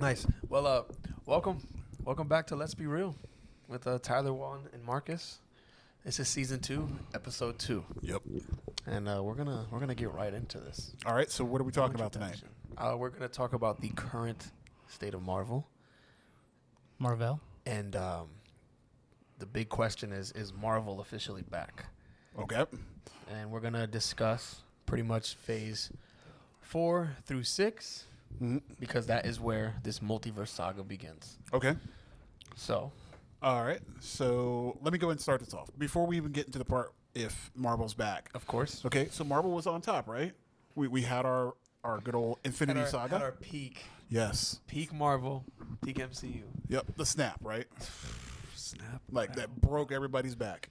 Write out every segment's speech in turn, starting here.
Nice. Well, welcome back to Let's Be Real with Tyler, Juan, and Marcus. This is season 2, episode 2, Yep. and we're gonna get right into this. All right. So what are we talking about tonight? We're gonna talk about the current state of Marvel, Marvel. and the big question is Marvel officially back? Okay. And we're gonna discuss pretty much phase 4 through 6 because that is where this Multiverse Saga begins. Okay. So. All right. So let me go and start this off before we even get into the part if Marvel's back. Of course. Okay. So Marvel was on top, right? We had our good old Infinity Saga. Had our peak. Yes. Peak Marvel, peak MCU. Yep. The snap, right? Snap. Like that broke everybody's back.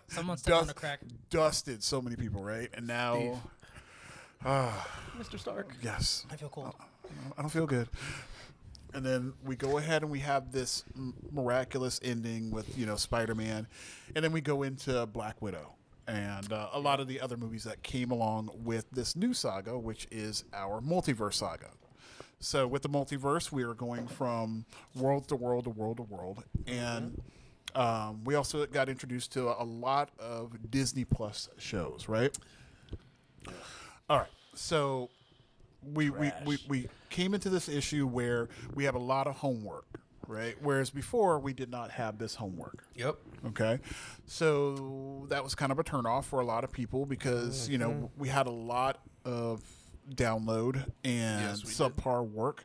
Someone stepped on a crack. Dusted so many people, right? And now, Mr. Stark. yes. I feel cold. I don't feel good. And then we go ahead and we have this miraculous ending with, Spider-Man. And then we go into Black Widow and a lot of the other movies that came along with this new saga, which is our Multiverse Saga. So with the multiverse, we are going from world to world to world to world. And we also got introduced to a lot of Disney Plus shows, right? All right. So we came into this issue where we have a lot of homework, right? Whereas before we did not have this homework. Yep. Okay. So that was kind of a turnoff for a lot of people because, we had a lot of download and subpar work.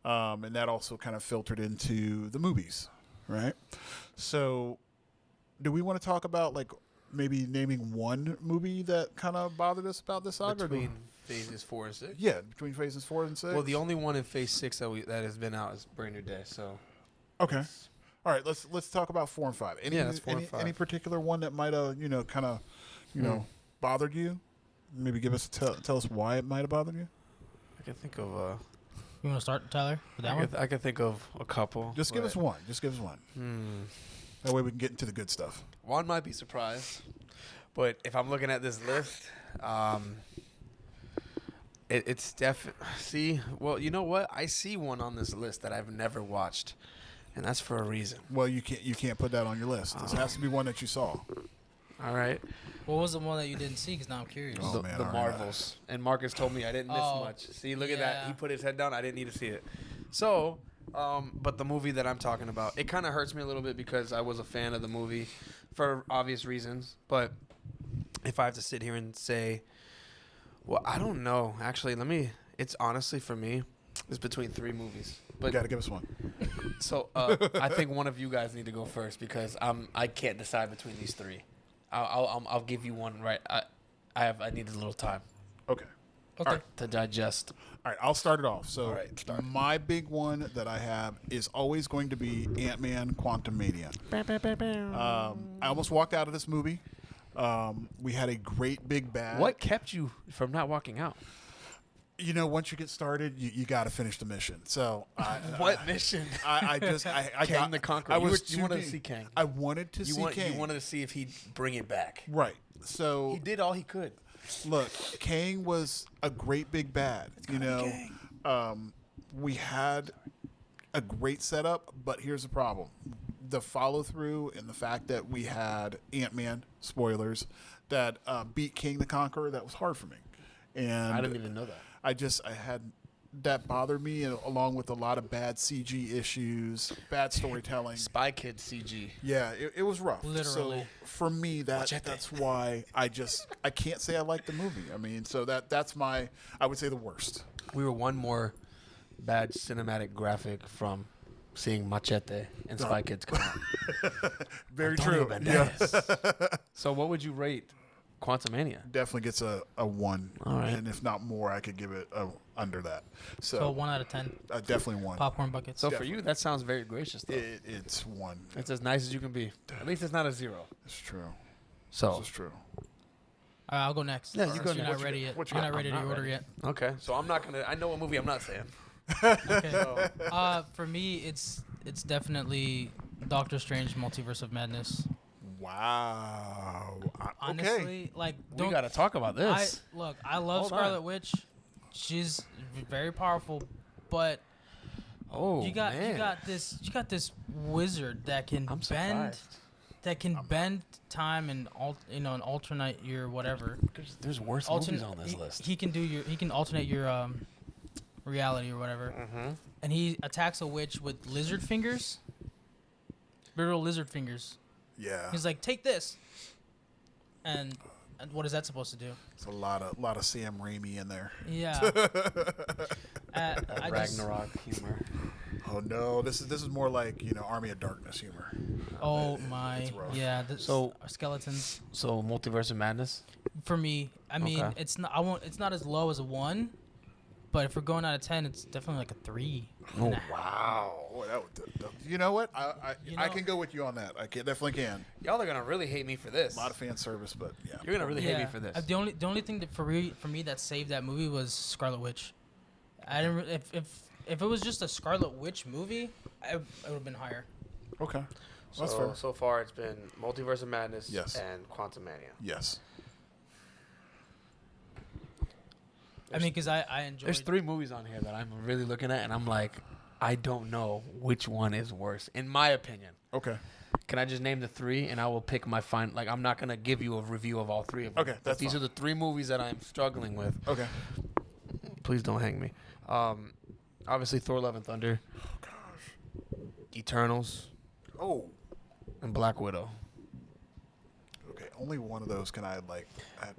And that also kind of filtered into the movies, right? So do we want to talk about maybe naming one movie that kind of bothered us about this saga? Between phases 4 and 6? Yeah, between phases 4 and 6. Well, the only one in phase 6 that has been out is Brand New Day, so. Okay. All right, let's talk about 4 and 5. That's 4 and 5. Any particular one that might have, kind of, bothered you? Maybe give us tell us why it might have bothered you. I can think of You want to start, Tyler, with that one? I can think of a couple. Just give us one. That way we can get into the good stuff. One might be surprised, but if I'm looking at this list, it's definitely. See, well, you know what? I see one on this list that I've never watched, and that's for a reason. Well, you can't put that on your list. This has to be one that you saw. All right. What was the one that you didn't see? Because now I'm curious. Oh, the man, the all right. Marvels. And Marcus told me I didn't miss much. See, look at that. He put his head down. I didn't need to see it. So, but the movie that I'm talking about, it kind of hurts me a little bit because I was a fan of the movie for obvious reasons. But if I have to sit here and say, well, I don't know. Actually, it's honestly for me, it's between 3 movies. But You got to give us one. So I think one of you guys need to go first because I can't decide between these 3. I'll give you one right. I need a little time. Okay. Okay. All right. To digest. All right, I'll start it off. So All right, start. my big one that I have is always going to be Ant-Man Quantumania. I almost walked out of this movie. We had a great big bad. What kept you from not walking out? Once you get started, you got to finish the mission. So What mission? I Kang the Conqueror. You wanted to see Kang. I wanted to see Kang. You wanted to see if he'd bring it back. Right. So He did all he could. look, Kang was a great big bad. We had a great setup, but here's the problem: the follow through and the fact that we had Ant-Man spoilers that beat King the Conqueror. That was hard for me, and I didn't even know that. I had that bothered me, and along with a lot of bad CG issues, bad storytelling. Spy Kid CG. Yeah, it was rough. Literally. So for me, that's why I can't say I like the movie. I mean, so that's I would say the worst. We were one more bad cinematic graphic from seeing Machete and Spy Kids come out. Very Antonio true. Banderas. So what would you rate Quantumania? Definitely gets a 1. All right. And if not more, I could give it under that. So 1 out of 10. Definitely 1. Popcorn buckets. So for you, that sounds very gracious, though. It's 1. It's as nice as you can be. At least it's not a 0. It's true. So This is true. All right, I'll go next. Yeah, you go Since You're next. not ready yet. What you You're got? not ready I'm to not order ready. yet. okay. So I'm not gonna. I know what movie I'm not saying. Okay. For me, it's definitely Doctor Strange: Multiverse of Madness. Wow. Honestly, Okay. We got to talk about this. I love Hold Scarlet on. Witch. She's very powerful, but Oh, you got this wizard that can I'm bend surprised. time and and alternate your whatever. There's worse movies on this list. He can alternate your reality or whatever. Mm-hmm. And he attacks a witch with lizard fingers. Literal lizard fingers. Yeah. He's like, take this. And what is that supposed to do? It's a lot of Sam Raimi in there. Yeah. Ragnarok humor. Oh no, this is more like Army of Darkness humor. Oh my, it's rough. yeah. So skeletons. So Multiverse of Madness. For me, I mean, Okay. it's not. It's not as low as a 1, but if we're going out of 10, it's definitely like a 3. Oh wow. Boy, you know what? I can go with you on that. Definitely can. Y'all are gonna really hate me for this. A lot of fan service, but yeah. You're gonna really hate me for this. The only thing that for me that saved that movie was Scarlet Witch. I didn't. If it was just a Scarlet Witch movie, it would have been higher. Okay. That's fair. So far, it's been Multiverse of Madness Yes. and Quantumania. Yes. I mean, because I enjoyed. There's 3 movies on here that I'm really looking at, and I'm like, I don't know which one is worse, in my opinion. Okay. Can I just name the 3, and I will pick my fine? Like, I'm not gonna give you a review of all 3 of them. Okay, But that's these fine. are the 3 movies that I'm struggling with. Okay. Please don't hang me. Obviously, Thor: Love and Thunder, Oh gosh. Eternals, Oh. and Black Widow. Okay. Only one of those can I have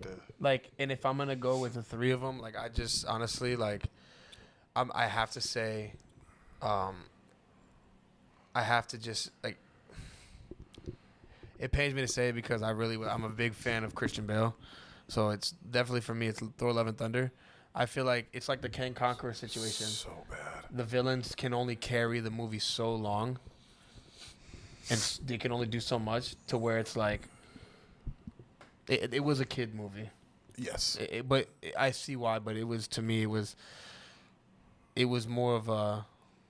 to. Like, and if I'm gonna go with the 3 of them, like, I just honestly I have to say, I have to just like. It pains me to say it because I'm a big fan of Christian Bale, so it's definitely for me. It's Thor: Love and Thunder. I feel like it's like the King Conqueror situation. So bad. The villains can only carry the movie so long, and they can only do so much to where it's like. It was a kid movie. Yes. But I see why. But it was, to me, it was more of a,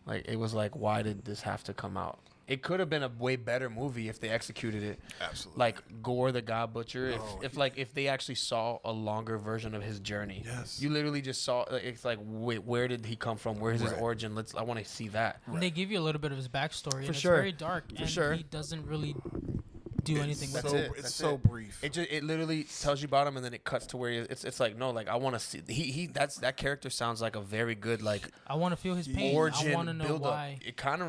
like, it was like, why did this have to come out? It could have been a way better movie if they executed it. Absolutely. Like Gore the God Butcher. Oh, If they actually saw a longer version of his journey. Yes. You literally just saw. It's like, wait, where did he come from? Where's his Right. origin? I want to see that. And they give you a little bit of his backstory. And sure. It's very dark. For and sure. he doesn't really do anything with That's it. it. It's That's so it. brief. It literally tells you about him, and then it cuts to where it's like, no, like, I want to see that character sounds like a very good, like, I want to feel his pain. origin I want to know build why. up. It kind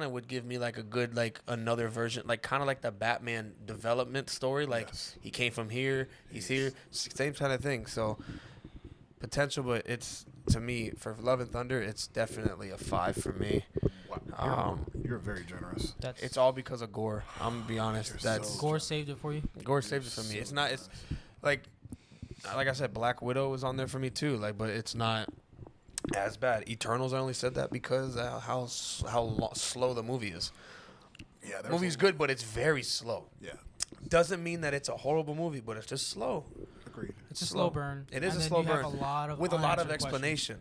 of would give me like a good, like, another version, like kind of like the Batman development story. Like, Yes. he came from here, he's here, same kind of thing. So potential, but it's, to me, for Love and Thunder, it's definitely a 5 for me. Wow. You're very generous. That's It's all because of Gore. I'm gonna be honest. You're That's so Gore saved it for you. Gore saved it for me. It's not. It's like I said, Black Widow was on there for me too. Like, but it's not as bad. Eternals, I only said that because how slow the movie is. Yeah. The movie's good, but it's very slow. Yeah. Doesn't mean that it's a horrible movie, but it's just slow. Agreed. It's a slow burn. It is And a then slow you burn have a lot of with a lot of unanswered questions. explanation.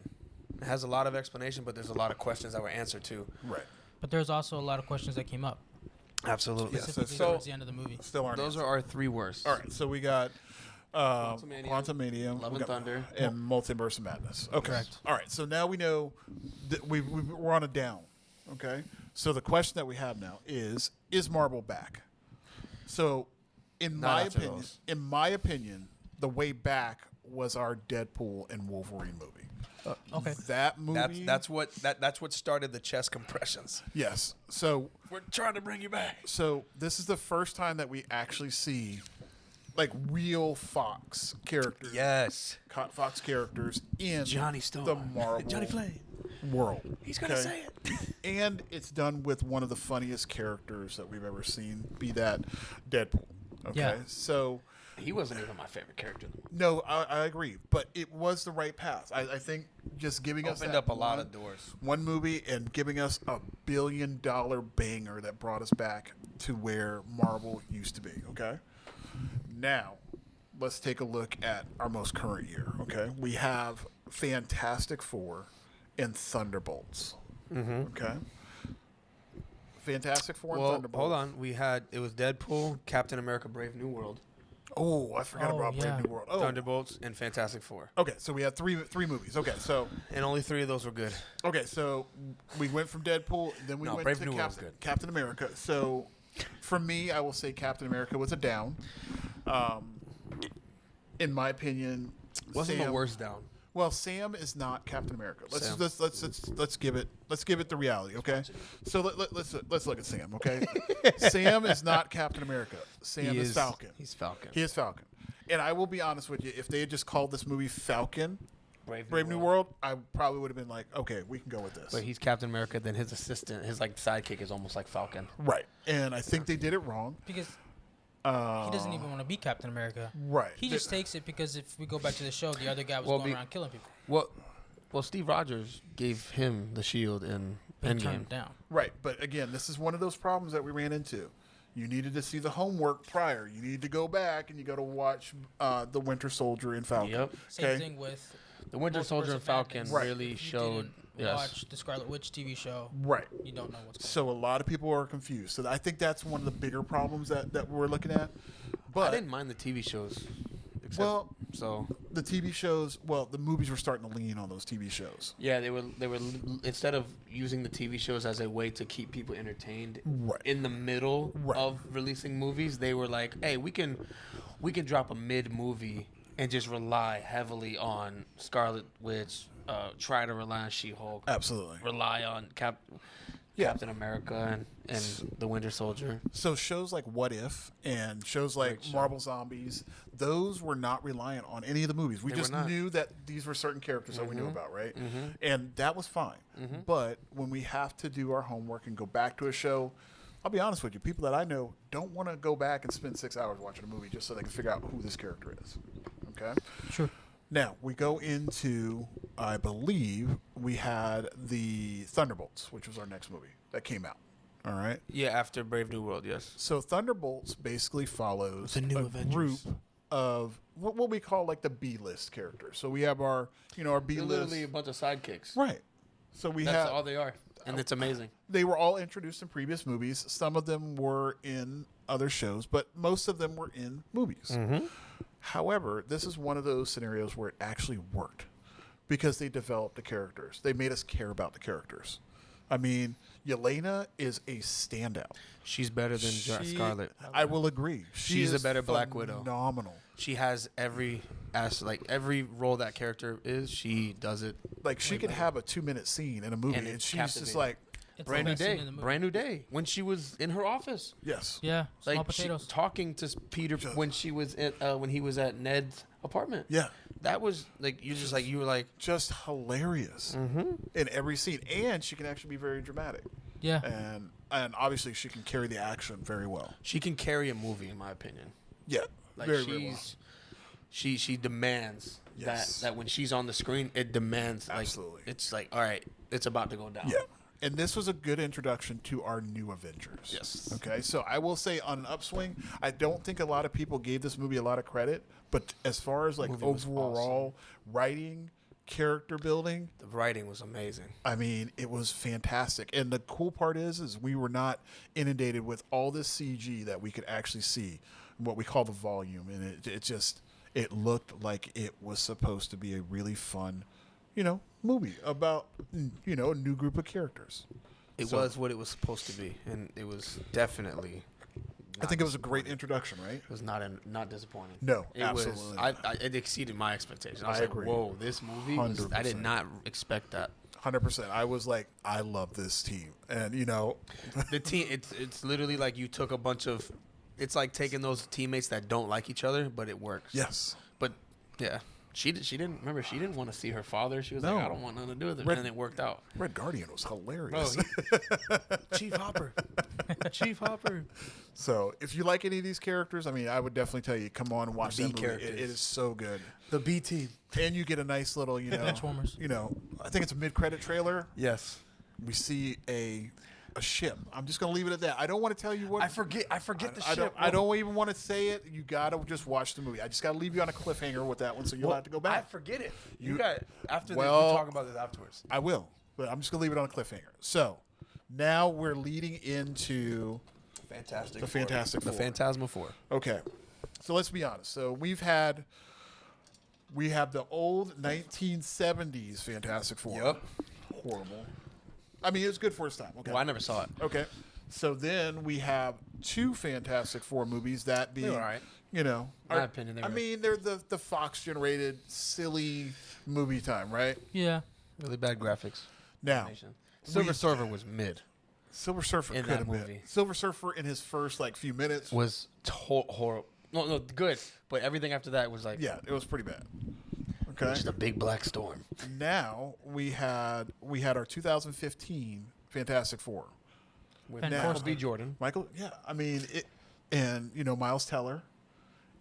It has a lot of explanation, but there's a lot of questions that were answered too. Right. But there's also a lot of questions that came up. Absolutely. Yeah, Specifically so- towards the end of the movie. Still aren't. Those are our 3 worst. All right. So we got Quantumania, Love we and got- Thunder. and Multiverse of Madness. Okay. Correct. All right. So now we know that we're on a down. Okay. So the question that we have now is Marvel back? So, in Not my after opinion, those. the way back was our Deadpool and Wolverine movie. Okay. That movie. That's what started the chest compressions. Yes. So We're trying to bring you back. So this is the first time that we actually see like real Fox characters. Yes. Fox characters in Johnny Storm. the Marvel Johnny Flame. world. He's gonna okay? say it. And it's done with one of the funniest characters that we've ever seen, be that Deadpool. Okay. Yeah. So He wasn't even my favorite character. no, I agree. But it was the right path. I think just giving us Opened that up a lot of doors. one movie and giving us a $1 billion banger that brought us back to where Marvel used to be. Okay. Now, let's take a look at our most current year. Okay. We have Fantastic Four and Thunderbolts. Mm-hmm. Okay. Fantastic Four and Well, Thunderbolts. hold on. It was Deadpool, Captain America: Brave New World, Oh, I forgot about Brave New World. Oh. Thunderbolts, and Fantastic Four. Okay, so we had three movies. Okay, so and only 3 of those were good. Okay, so we went from Deadpool, then we went Brave to New World's good. Captain America. So for me, I will say Captain America was a down. In my opinion, Wasn't the worst down. Well, Sam is not Captain America. Let's give it the reality, okay? So let's look at Sam, okay? Sam is not Captain America. Sam is Falcon. He's Falcon. He is Falcon. And I will be honest with you, if they had just called this movie Falcon, Brave New World, I probably would have been like, okay, we can go with this. But he's Captain America, then his assistant, his like sidekick is almost like Falcon. Right. And I think they did it wrong. Because he doesn't even want to be Captain America. Right. He just takes it because if we go back to the show, the other guy was going around killing people. Well, Steve Rogers gave him the shield in Turned Endgame. it down. Right. But again, this is one of those problems that we ran into. You needed to see the homework prior. You need to go back and you got to watch the Winter Soldier and Falcon. Yep. Same thing with the Winter Soldier and Falcon really showed. Watch the Scarlet Witch TV show. Right. You don't know what's going on. So a lot of people are confused. So I think that's one of the bigger problems that we're looking at. But I didn't mind the TV shows. The TV shows, the movies were starting to lean on those TV shows. Yeah, they were instead of using the TV shows as a way to keep people entertained in the middle of releasing movies, they were like, "Hey, we can drop a mid movie and just rely heavily on Scarlet Witch, try to rely on She-Hulk, absolutely rely on Captain America and the Winter Soldier." So shows like What If and shows like Marvel Zombies, those were not reliant on any of the movies. We just knew that these were certain characters that we knew about, right? Mm-hmm. And that was fine. Mm-hmm. But when we have to do our homework and go back to a show, I'll be honest with you, people that I know don't want to go back and spend 6 hours watching a movie just so they can figure out who this character is. Okay? Sure. Now, we go into, I believe, we had the Thunderbolts, which was our next movie that came out. All right? Yeah, after Brave New World, yes. So Thunderbolts basically follows the new group of what we call like the B-list characters. So we have our B-list. They're literally a bunch of sidekicks. Right. So That's all they are. And it's amazing. They were all introduced in previous movies. Some of them were in other shows, but most of them were in movies. Mm-hmm. However, this is one of those scenarios where it actually worked because they developed the characters. They made us care about the characters. I mean, Yelena is a standout. She's better than Scarlet. I will agree. She's a better Black Widow. Phenomenal. She has every role that character is. She does it. Like she could have a 2-minute scene in a movie, and she's just like brand new day when she was in her office. Yes. Yeah. Small Like potatoes. talking to Peter when she was when he was at Ned's apartment. Yeah. That was like you were like just hilarious in every scene, and she can actually be very dramatic. Yeah. And obviously she can carry the action very well. She can carry a movie, in my opinion. Yeah. Like very well. She demands that when she's on the screen, it demands absolutely. It's like, all right, it's about to go down. Yeah. And this was a good introduction to our new Avengers. Yes. Okay. So I will say on an upswing, I don't think a lot of people gave this movie a lot of credit, but as far as like overall writing, character building, the writing was amazing. I mean, it was fantastic. And the cool part is we were not inundated with all this CG that we could actually see, what we call the volume, and it looked like it was supposed to be a really fun, movie about, a new group of characters. It was what it was supposed to be, and it was definitely. I think it was a great introduction, right? It was not disappointing. No, it absolutely. It exceeded my expectations. I was agree. Whoa, this movie! I did not expect that. 100%. I was like, I love this team, and the team. It's literally like you took a bunch of. It's like taking those teammates that don't like each other, but it works. Yes. But yeah. She didn't want to see her father. She was like, I don't want nothing to do with it. And it worked out. Red Guardian was hilarious. Chief Hopper. Chief Hopper. So if you like any of these characters, I mean, I would definitely tell you, come on and watch that movie. It is so good. The B team. And you get a nice little, Benchwarmers. I think it's a mid-credit trailer. Yes. We see a ship. I'm just gonna leave it at that. I don't want to tell you what. I forget the ship. I don't even want to say it. You gotta just watch the movie. I just gotta leave you on a cliffhanger with that one, so you'll have to go back. I forget it. You got after this. We'll talk about this afterwards. I will, but I'm just gonna leave it on a cliffhanger. So now we're leading into Fantastic. The Fantastic Four. The Phantasma 4. Okay. So let's be honest. So we have the old 1970s Fantastic Four. Yep. Horrible. I mean, it was good for its time. Okay. Well, I never saw it. Okay. So then we have two Fantastic Four movies that being, They're all right. you know, My opinion, I mean, they're the Fox generated silly movie time, right? Yeah. Really bad graphics. Now, Silver Surfer was mid. Silver Surfer In could that have been. movie. Silver Surfer in his first few minutes Was horrible. No, good. But everything after that was like, yeah, it was pretty bad. Okay. just a big black storm. Now we had our 2015 Fantastic Four. With Van Michael Forsberg. B. Jordan. Michael, yeah, I mean it, and Miles Teller,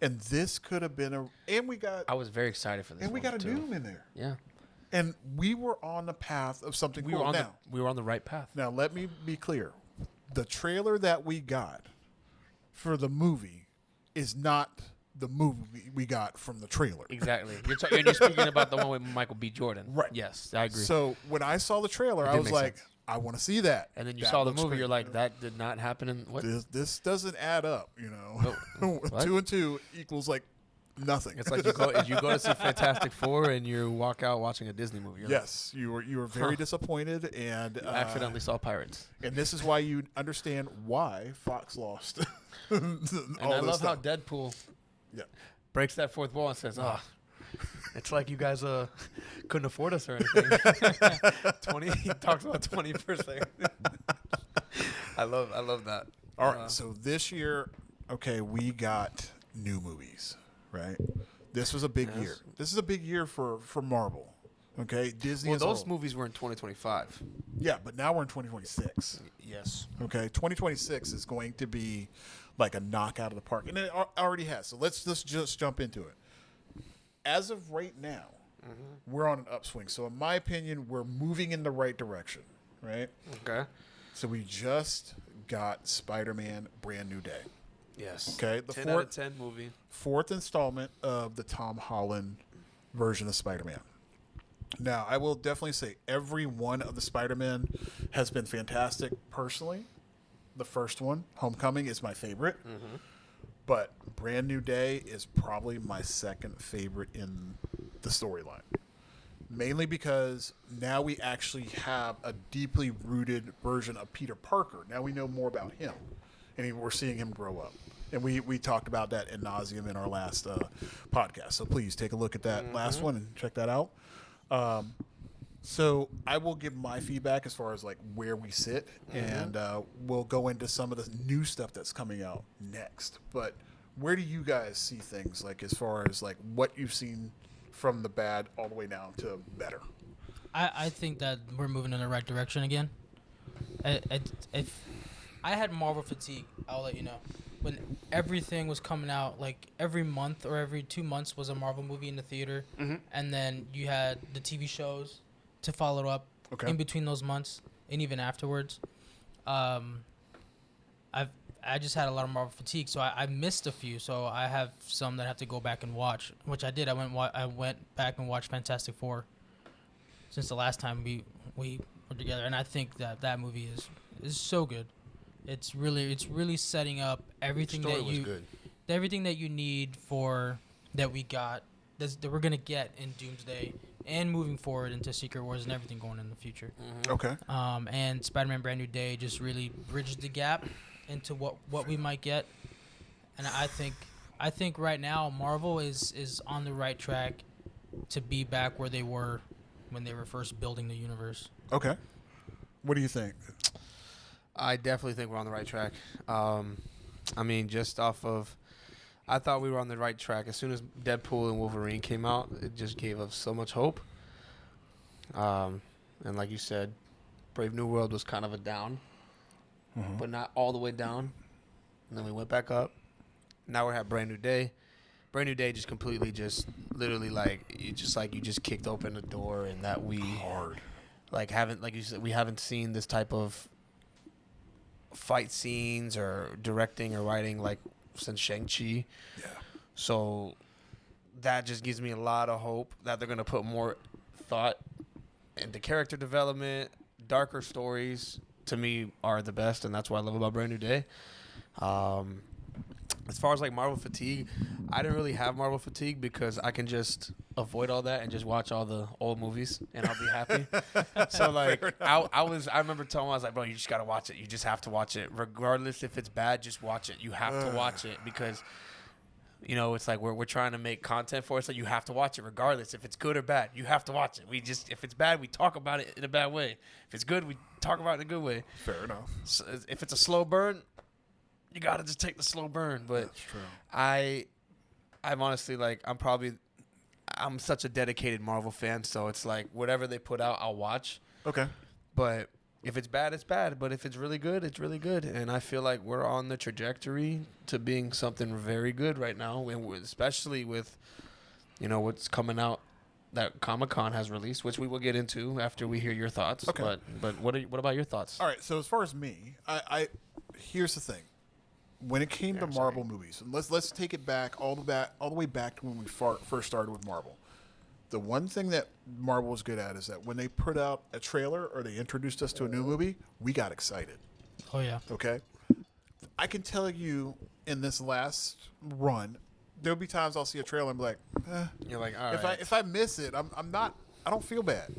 and this could have been and we got I was very excited for this. and we one, got a too. Doom in there, Yeah. and we were on the path of something We cool. were on Now, the right path. now let me be clear, the trailer that we got for the movie is not the movie we got from the trailer. Exactly. You're speaking about the one with Michael B. Jordan. Right. Yes, I agree. So when I saw the trailer, I did was make like, sense. I want to see that. and then you That saw the looks movie, great. you're like, that did not happen in what? This doesn't add up, What? 2 and 2 equals nothing. It's like you go to see Fantastic Four and you walk out watching a Disney movie. You're Yes, you were very Huh. disappointed, and like, you accidentally saw Pirates. and this is why you understand why Fox lost. And I love how Deadpool Yeah. breaks that fourth wall and says, "Oh, it's like you guys couldn't afford us or anything." 20. He talks about 20%. I love that. All right, so this year, okay, we got new movies, right? This was a big Yes. year. This is a big year for Marvel. Okay, Disney. Well, as a those whole. movies were in 2025. Yeah, but now we're in 2026. Yes. Okay, 2026 is going to be like a knockout of the park, and it already has. So let's just jump into it. As of right now, we're on an upswing. So in my opinion, we're moving in the right direction, right? Okay. So we just got Spider-Man: Brand New Day. Yes. Okay, the 10 out of 10 movie. fourth installment of the Tom Holland version of Spider-Man. Now, I will definitely say every one of the Spider-Man has been fantastic personally. The first one, Homecoming, is my favorite. But Brand New Day is probably my second favorite in the storyline. Mainly because now we actually have a deeply rooted version of Peter Parker. Now we know more about him. And we're seeing him grow up. And we talked about that ad nauseum in our last podcast. So please take a look at that last one and check that out. So I will give my feedback as far as where we sit, and we'll go into some of the new stuff that's coming out next. But where do you guys see things as far as what you've seen from the bad all the way down to better? I think that we're moving in the right direction again. If I had Marvel fatigue, I'll let you know. When everything was coming out, every month or every 2 months was a Marvel movie in the theater, and then you had the TV shows to follow up in between those months and even afterwards. I just had a lot of Marvel fatigue, so I missed a few. So I have some that I have to go back and watch, which I did. I went back and watched Fantastic Four since the last time we were together, and I think that movie is so good. It's really setting up everything everything that you need for that we got that we're gonna get in Doomsday and moving forward into Secret Wars and everything going in the future. Okay. And Spider-Man: Brand New Day just really bridged the gap into what we might get, and I think right now Marvel is on the right track to be back where they were when they were first building the universe. Okay. What do you think? I definitely think we're on the right track. I mean, just off of, I thought we were on the right track. As soon as Deadpool and Wolverine came out, it just gave us so much hope. And like you said, Brave New World was kind of a down, but not all the way down. And then we went back up. Now we have Brand New Day. Brand New Day just completely literally you just kicked open the door, and that we Hard. haven't, like you said, we haven't seen this type of fight scenes or directing or writing since Shang-Chi. Yeah. So that just gives me a lot of hope that they're going to put more thought into character development. Darker stories, to me, are the best, and that's what I love about Brand New Day. as far as like Marvel fatigue, I didn't really have Marvel fatigue because I can just avoid all that and just watch all the old movies and I'll be happy. So like I remember telling him, I was like, bro, you just gotta watch it. You just have to watch it, regardless if it's bad. Just watch it. You have to watch it because it's like we're trying to make content for it, so you have to watch it regardless if it's good or bad. You have to watch it. If it's bad, we talk about it in a bad way. If it's good, we talk about it in a good way. Fair enough. So if it's a slow burn, you gotta just take the slow burn. But that's true. I'm honestly like I'm such a dedicated Marvel fan, so it's like whatever they put out, I'll watch. Okay. But if it's bad, it's bad. But if it's really good, it's really good. And I feel like we're on the trajectory to being something very good right now, and especially with what's coming out that Comic-Con has released, which we will get into after we hear your thoughts. Okay. But what about your thoughts? All right. So as far as me, I here's the thing. When it came to Marvel movies, and let's take it back all the way back to when we first started with Marvel. The one thing that Marvel was good at is that when they put out a trailer or they introduced us to a new movie, we got excited. Oh yeah. Okay. I can tell you in this last run, there'll be times I'll see a trailer and be like, You're like, all right. If I miss it, I don't feel bad.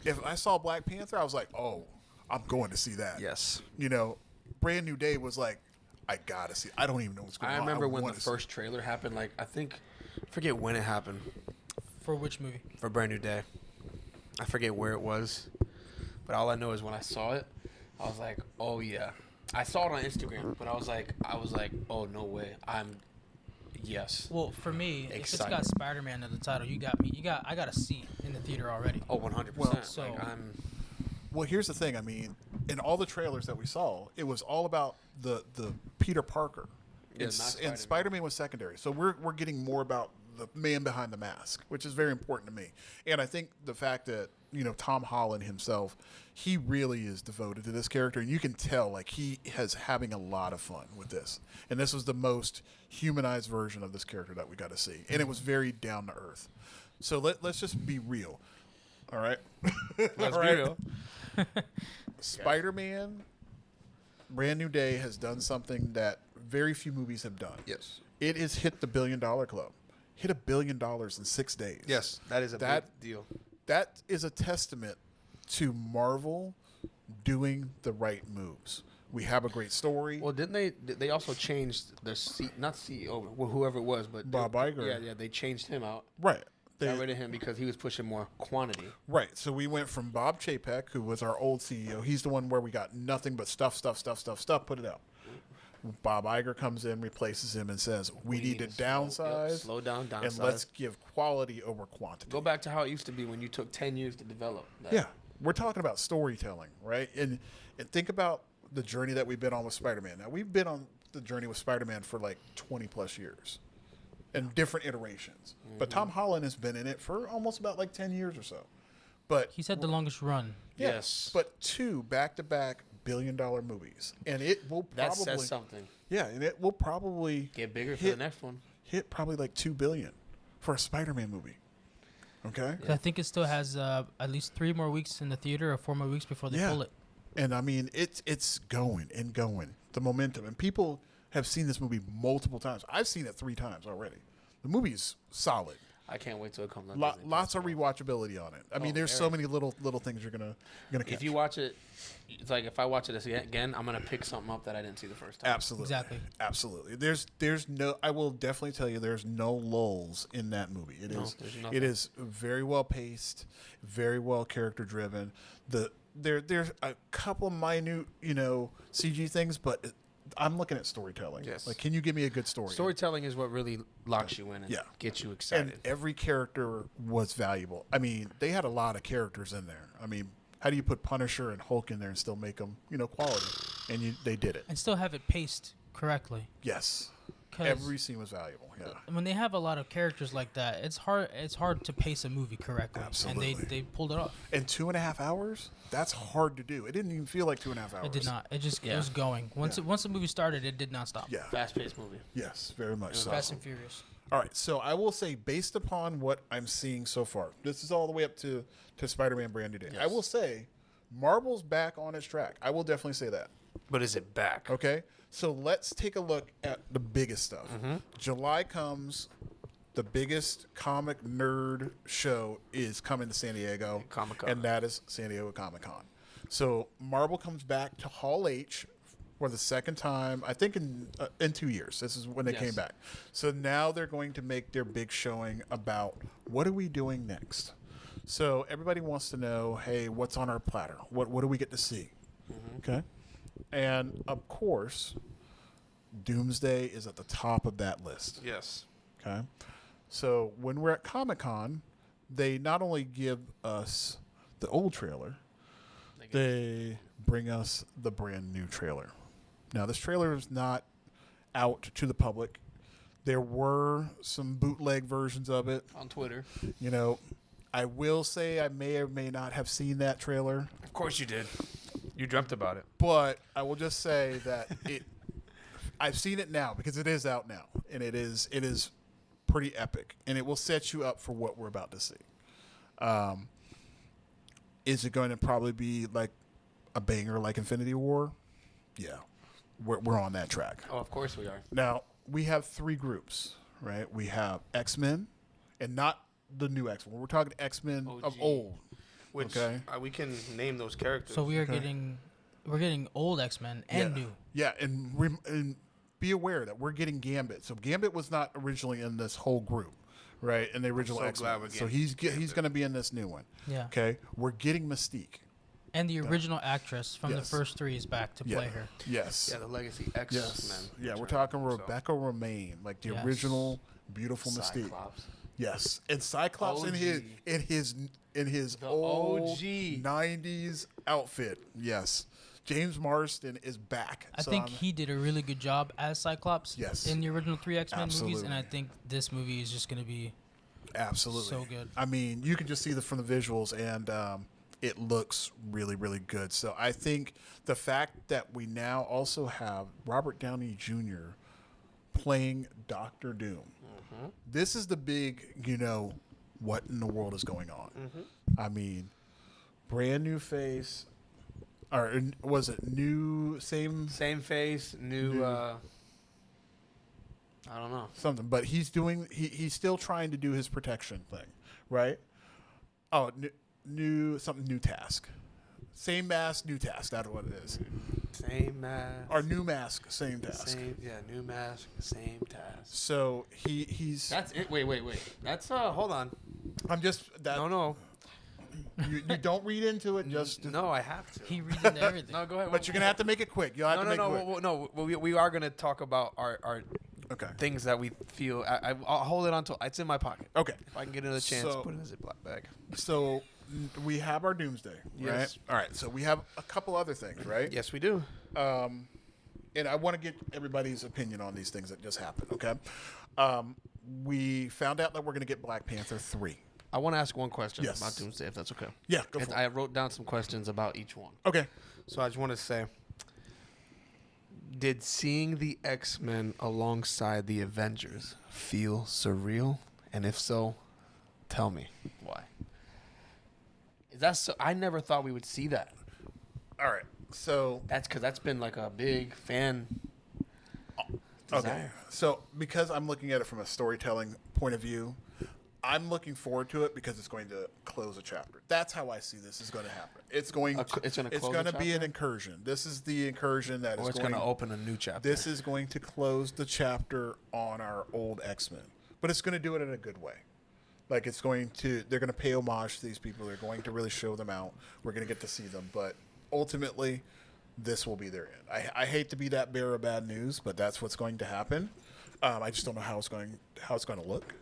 If I saw Black Panther, I was like, oh, I'm going to see that. Yes. Brand New Day was like, I gotta see. I don't even know what's going on. I remember when the first trailer happened. Like I forget when it happened. For which movie? For Brand New Day. I forget where it was, but all I know is when I saw it, I was like, oh yeah. I saw it on Instagram, but I was like, oh no way. Yes. Well, for me, excited. If it's got Spider-Man in the title, you got me. I got a seat in the theater already. Oh, 100%. Well, so Well, here's the thing. I mean, in all the trailers that we saw, it was all about the Peter Parker. Yeah, and Spider-Man was secondary. So we're getting more about the man behind the mask, which is very important to me. And I think the fact that, Tom Holland himself, he really is devoted to this character. And you can tell, like, he is having a lot of fun with this. And this was the most humanized version of this character that we got to see. And it was very down to earth. So let's just be real. All right? Let's be real. Spider-Man, Brand New Day has done something that very few movies have done. Yes. It has hit the $1 billion club. Hit $1 billion in 6 days. Yes, that is a big deal. That is a testament to Marvel doing the right moves. We have a great story. Well, didn't they also changed their not CEO, whoever it was, but Bob Iger. Yeah, they changed him out. Right. They got rid of him because he was pushing more quantity. Right. So we went from Bob Chapek, who was our old CEO. He's the one where we got nothing but stuff, put it out. Bob Iger comes in, replaces him, and says, we need to downsize. Slow down, downsize. And let's give quality over quantity. Go back to how it used to be when you took 10 years to develop that. Yeah. We're talking about storytelling, right? And think about the journey that we've been on with Spider-Man. Now, we've been on the journey with Spider-Man for like 20 plus years in different iterations. Mm-hmm. But Tom Holland has been in it for almost about like 10 years or so. But he's had the longest run. Yeah, yes. But 2 back-to-back billion-dollar movies. And it will probably... That says something. Yeah, and it will probably... Get bigger for the next one. Hit probably like $2 billion for a Spider-Man movie. Okay? Yeah. I think it still has at least 3 more weeks in the theater or 4 more weeks before they pull it. And I mean, it's going and going. The momentum. And people have seen this movie multiple times. I've seen it 3 times already. The movie is solid. I can't wait till it comes out. Lots of rewatchability on it. I mean, there's so many little things you're gonna catch. If you watch it, it's like if I watch it again, I'm gonna pick something up that I didn't see the first time. Absolutely, exactly, absolutely. There's no. I will definitely tell you, there's no lulls in that movie. It is very well paced, very well character driven. There's a couple of minute CG things, but I'm looking at storytelling. Yes. Like, can you give me a good story? Storytelling is what really locks you in and gets you excited. And every character was valuable. I mean, they had a lot of characters in there. I mean, how do you put Punisher and Hulk in there and still make them, quality? And they did it. And still have it paced correctly. Yes. Every scene was valuable. Yeah. When they have a lot of characters like that, it's hard to pace a movie correctly. Absolutely. And they pulled it off. In 2.5 hours, that's hard to do. It didn't even feel like 2.5 hours. It did not. It was going. Once the movie started, it did not stop. Yeah. Fast-paced movie. Yes, very much so. Fast and Furious. All right, so I will say, based upon what I'm seeing so far, this is all the way up to Spider-Man Brand New Day. Yes. I will say, Marvel's back on its track. I will definitely say that. But is it back? Okay, so let's take a look at the biggest stuff. July comes. The biggest comic nerd show is coming to San Diego, Comic-Con. and that is San Diego Comic-Con. So Marvel comes back to Hall H for the second time, I think in 2 years. This is when they came back. So now they're going to make their big showing about what are we doing next. So everybody wants to know, hey, what's on our platter? What do we get to see? Okay, and of course, Doomsday is at the top of that list. Yes. Okay. So when we're at Comic-Con, they not only give us the old trailer, they bring us the brand new trailer. Now, this trailer is not out to the public. There were some bootleg versions of it. On Twitter. You know, I will say I may or may not have seen that trailer. Of course you did. You dreamt about it. But I will just say that I've seen it now because it is out now. And it is pretty epic, and it will set you up for what we're about to see. Is it going to probably be like a banger like Infinity War? Yeah, we're on that track. Oh, of course we are. Now, we have 3 groups, right? We have X-Men, and not the new X-Men. We're talking X-Men of old. Which we can name those characters. So we're getting old X-Men and new. Yeah, and be aware that we're getting Gambit. So Gambit was not originally in this whole group, right? In the original X-Men. So he's going to be in this new one. Yeah. Okay. We're getting Mystique. And the original actress from the first 3 is back to play her. Yes. Yeah, the Legacy X-Men. Yeah, we're talking Rebecca Romaine, like the original beautiful Mystique. Cyclops. Yes, and Cyclops OG. in his The old OG 90s outfit. Yes. James Marsden is back. I think he did a really good job as Cyclops in the original 3 X-Men movies, and I think this movie is just going to be so good. I mean, you can just see from the visuals, and it looks really, really good. So I think the fact that we now also have Robert Downey Jr. playing Doctor Doom, this is the big, what in the world is going on? I mean, brand new face. Or was it new, same face, new I don't know. Something, but he's still trying to do his protection thing, right? Oh, new task. Same mask, new task. That's what it is. Same mask. Or new mask, same task. New mask, same task. So he's. That's it. Wait. That's hold on. I'm just that. No. You don't read into it. Just no, I have to. He reads into everything. No, go ahead. But you're gonna have to make it quick. You'll have to make it quick. No. We are gonna talk about our things that we feel. I'll hold it until it's in my pocket. Okay. If I can get another chance, put it in a Ziploc bag. So we have our Doomsday, right? Yes. All right. So we have a couple other things, right? Yes, we do. And I want to get everybody's opinion on these things that just happened. Okay. We found out that we're gonna get Black Panther 3. I want to ask one question Yes. about Doomsday, if that's okay. Yeah, go for it. I wrote down some questions about each one. Okay. So I just want to say, did seeing the X-Men alongside the Avengers feel surreal? And if so, tell me why. Is that so? I never thought we would see that. All right. So That's because that's been like a big fan. okay. Desire. So because I'm looking at it from a storytelling point of view, I'm looking forward to it because it's going to close a chapter. That's how I see this is going to happen. It's going to be an incursion. This is the incursion that Or it's going to open a new chapter. This is going to close the chapter on our old X-Men. But it's going to do it in a good way. Like they're going to pay homage to these people. They're going to really show them out. We're going to get to see them. But ultimately, this will be their end. I hate to be that bearer of bad news, but that's what's going to happen. I just don't know how it's going to look.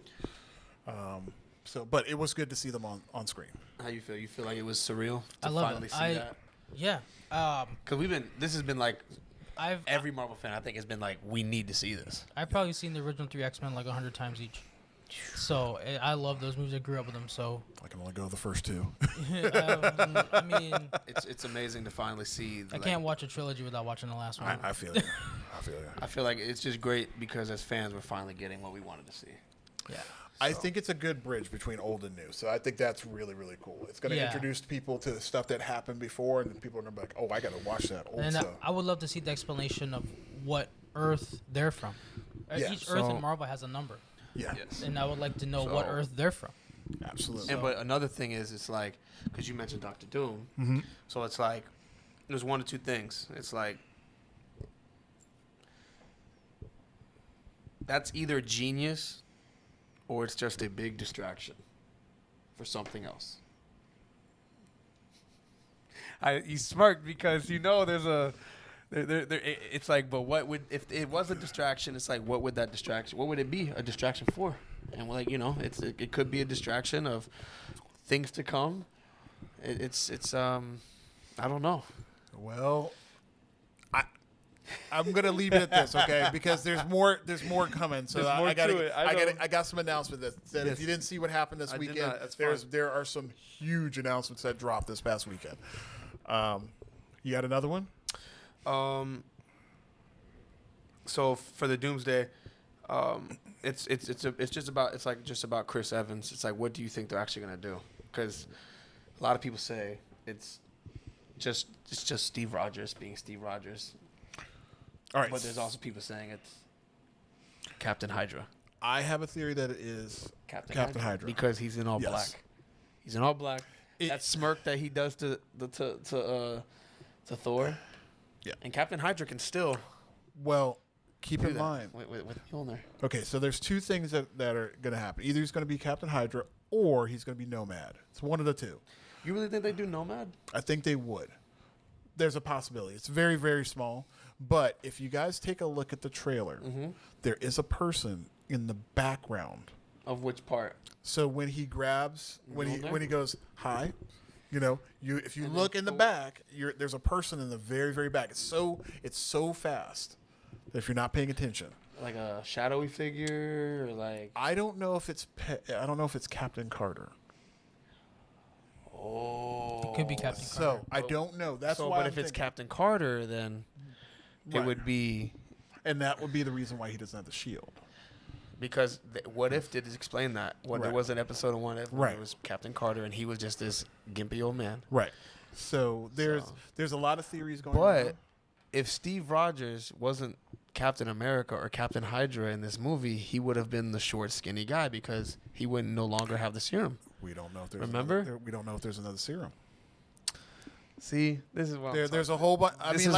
But it was good to see them on screen. How you feel? You feel like it was surreal to I love finally it. see that? Yeah. Because this has been like, every Marvel fan I think has been like, we need to see this. I've probably seen the original 3 X-Men like 100 times each. So I love those movies. I grew up with them. So I can only go the first 2. I mean, it's amazing to finally see. I can't watch a trilogy without watching the last one. I feel you. I feel like it's just great because as fans we're finally getting what we wanted to see. Yeah. I think it's a good bridge between old and new. So I think that's really, really cool. It's going to introduce people to stuff that happened before, and people are going to be like, oh, I got to watch that old stuff. I would love to see the explanation of what Earth they're from. Yeah, Each Earth in Marvel has a number. Yeah. Yes. And I would like to know what Earth they're from. Absolutely. And but another thing is, it's like, because you mentioned Doctor Doom, so it's like, there's one or two things. It's like, that's either genius or it's just a big distraction for something else. You smirked because there's a it's like, but what would, if it was a distraction, it's like, what would it be a distraction for? And we're like, it could be a distraction of things to come. It's I don't know. Well, I'm gonna leave it at this, okay? Because there's more coming. So I got some announcements that if you didn't see what happened this weekend, there are some huge announcements that dropped this past weekend. You got another one? So for the Doomsday, it's just about Chris Evans. It's like, what do you think they're actually gonna do? Because a lot of people say it's just Steve Rogers being Steve Rogers. All right. But there's also people saying it's Captain Hydra. I have a theory that it is Captain Hydra. Because he's in all black. He's in all black. That smirk that he does to Thor. Yeah. And Captain Hydra can still. Well, keep in mind. With Mjolnir. Okay, so there's two things that are going to happen. Either he's going to be Captain Hydra or he's going to be Nomad. It's one of the two. You really think they do Nomad? I think they would. There's a possibility. It's very, very small. But if you guys take a look at the trailer, there is a person in the background. Of which part? So when he grabs, when he goes, hi, if you look in the back, there's a person in the very, very back. It's so fast that if you're not paying attention. Like a shadowy figure, or like, I don't know if it's Captain Carter. Oh, it could be Captain Carter. So I don't know. That's why. But if it's Captain Carter, then it would be, and that would be the reason why he doesn't have the shield. Because What If did explain that when there was an episode of What If, where it was Captain Carter and he was just this gimpy old man. Right. So there's a lot of theories going on. But if Steve Rogers wasn't Captain America or Captain Hydra in this movie, he would have been the short, skinny guy because he wouldn't no longer have the serum. We don't know if there's we don't know if there's another serum. See, this is why there's a whole bunch. This is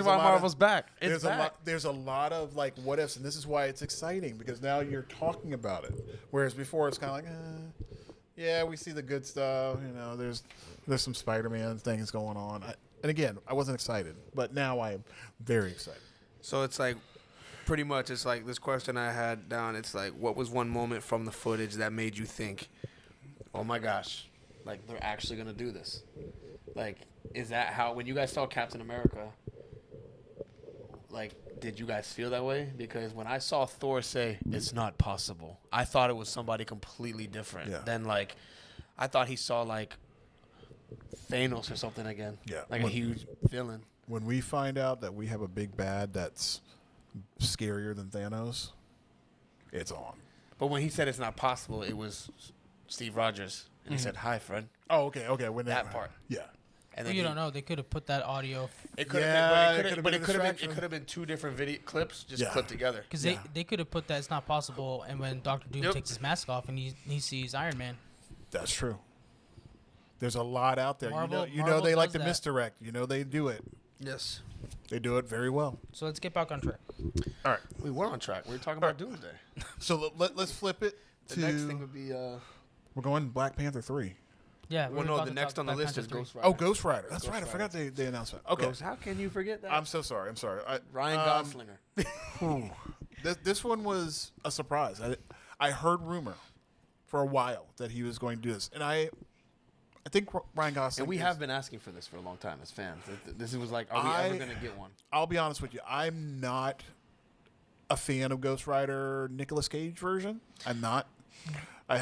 why Marvel's back. There's a lot of like what ifs, and this is why it's exciting because now you're talking about it. Whereas before it's kind of like, yeah, we see the good stuff. There's some Spider-Man things going on. And again, I wasn't excited, but now I am very excited. So it's like, pretty much, it's like this question I had down. It's like, what was one moment from the footage that made you think, oh my gosh, like they're actually gonna do this? Like, is that how, when you guys saw Captain America, like, did you guys feel that way? Because when I saw Thor say, it's not possible, I thought it was somebody completely different. Yeah. Than, like, I thought he saw, like, Thanos or something again. Yeah. Like a huge villain. When we find out that we have a big bad that's scarier than Thanos, it's on. But when he said it's not possible, it was Steve Rogers. And he said, hi, Fred. Oh, okay. When that part. Yeah. And then you don't know. They could have put that audio. It could have been two different video clips just clipped together. Because they could have put that it's not possible. And when Dr. Doom takes his mask off and he sees Iron Man. That's true. There's a lot out there. Marvel they like to misdirect. They do it. Yes. They do it very well. So let's get back on track. All right. We were on track. We were talking about Doomsday. So let's flip it to... The next thing would be... we're going Black Panther 3. Yeah. Well, no, the next on the list is Ghost Rider. Oh, Ghost Rider. That's right. I forgot they announced that. Okay. How can you forget that? I'm so sorry. Ryan Goslinger. This one was a surprise. I heard rumor for a while that he was going to do this. And I think Ryan Gosling... And we have been asking for this for a long time as fans. This was like, are we ever going to get one? I'll be honest with you. I'm not a fan of Ghost Rider Nicolas Cage version. I'm not. I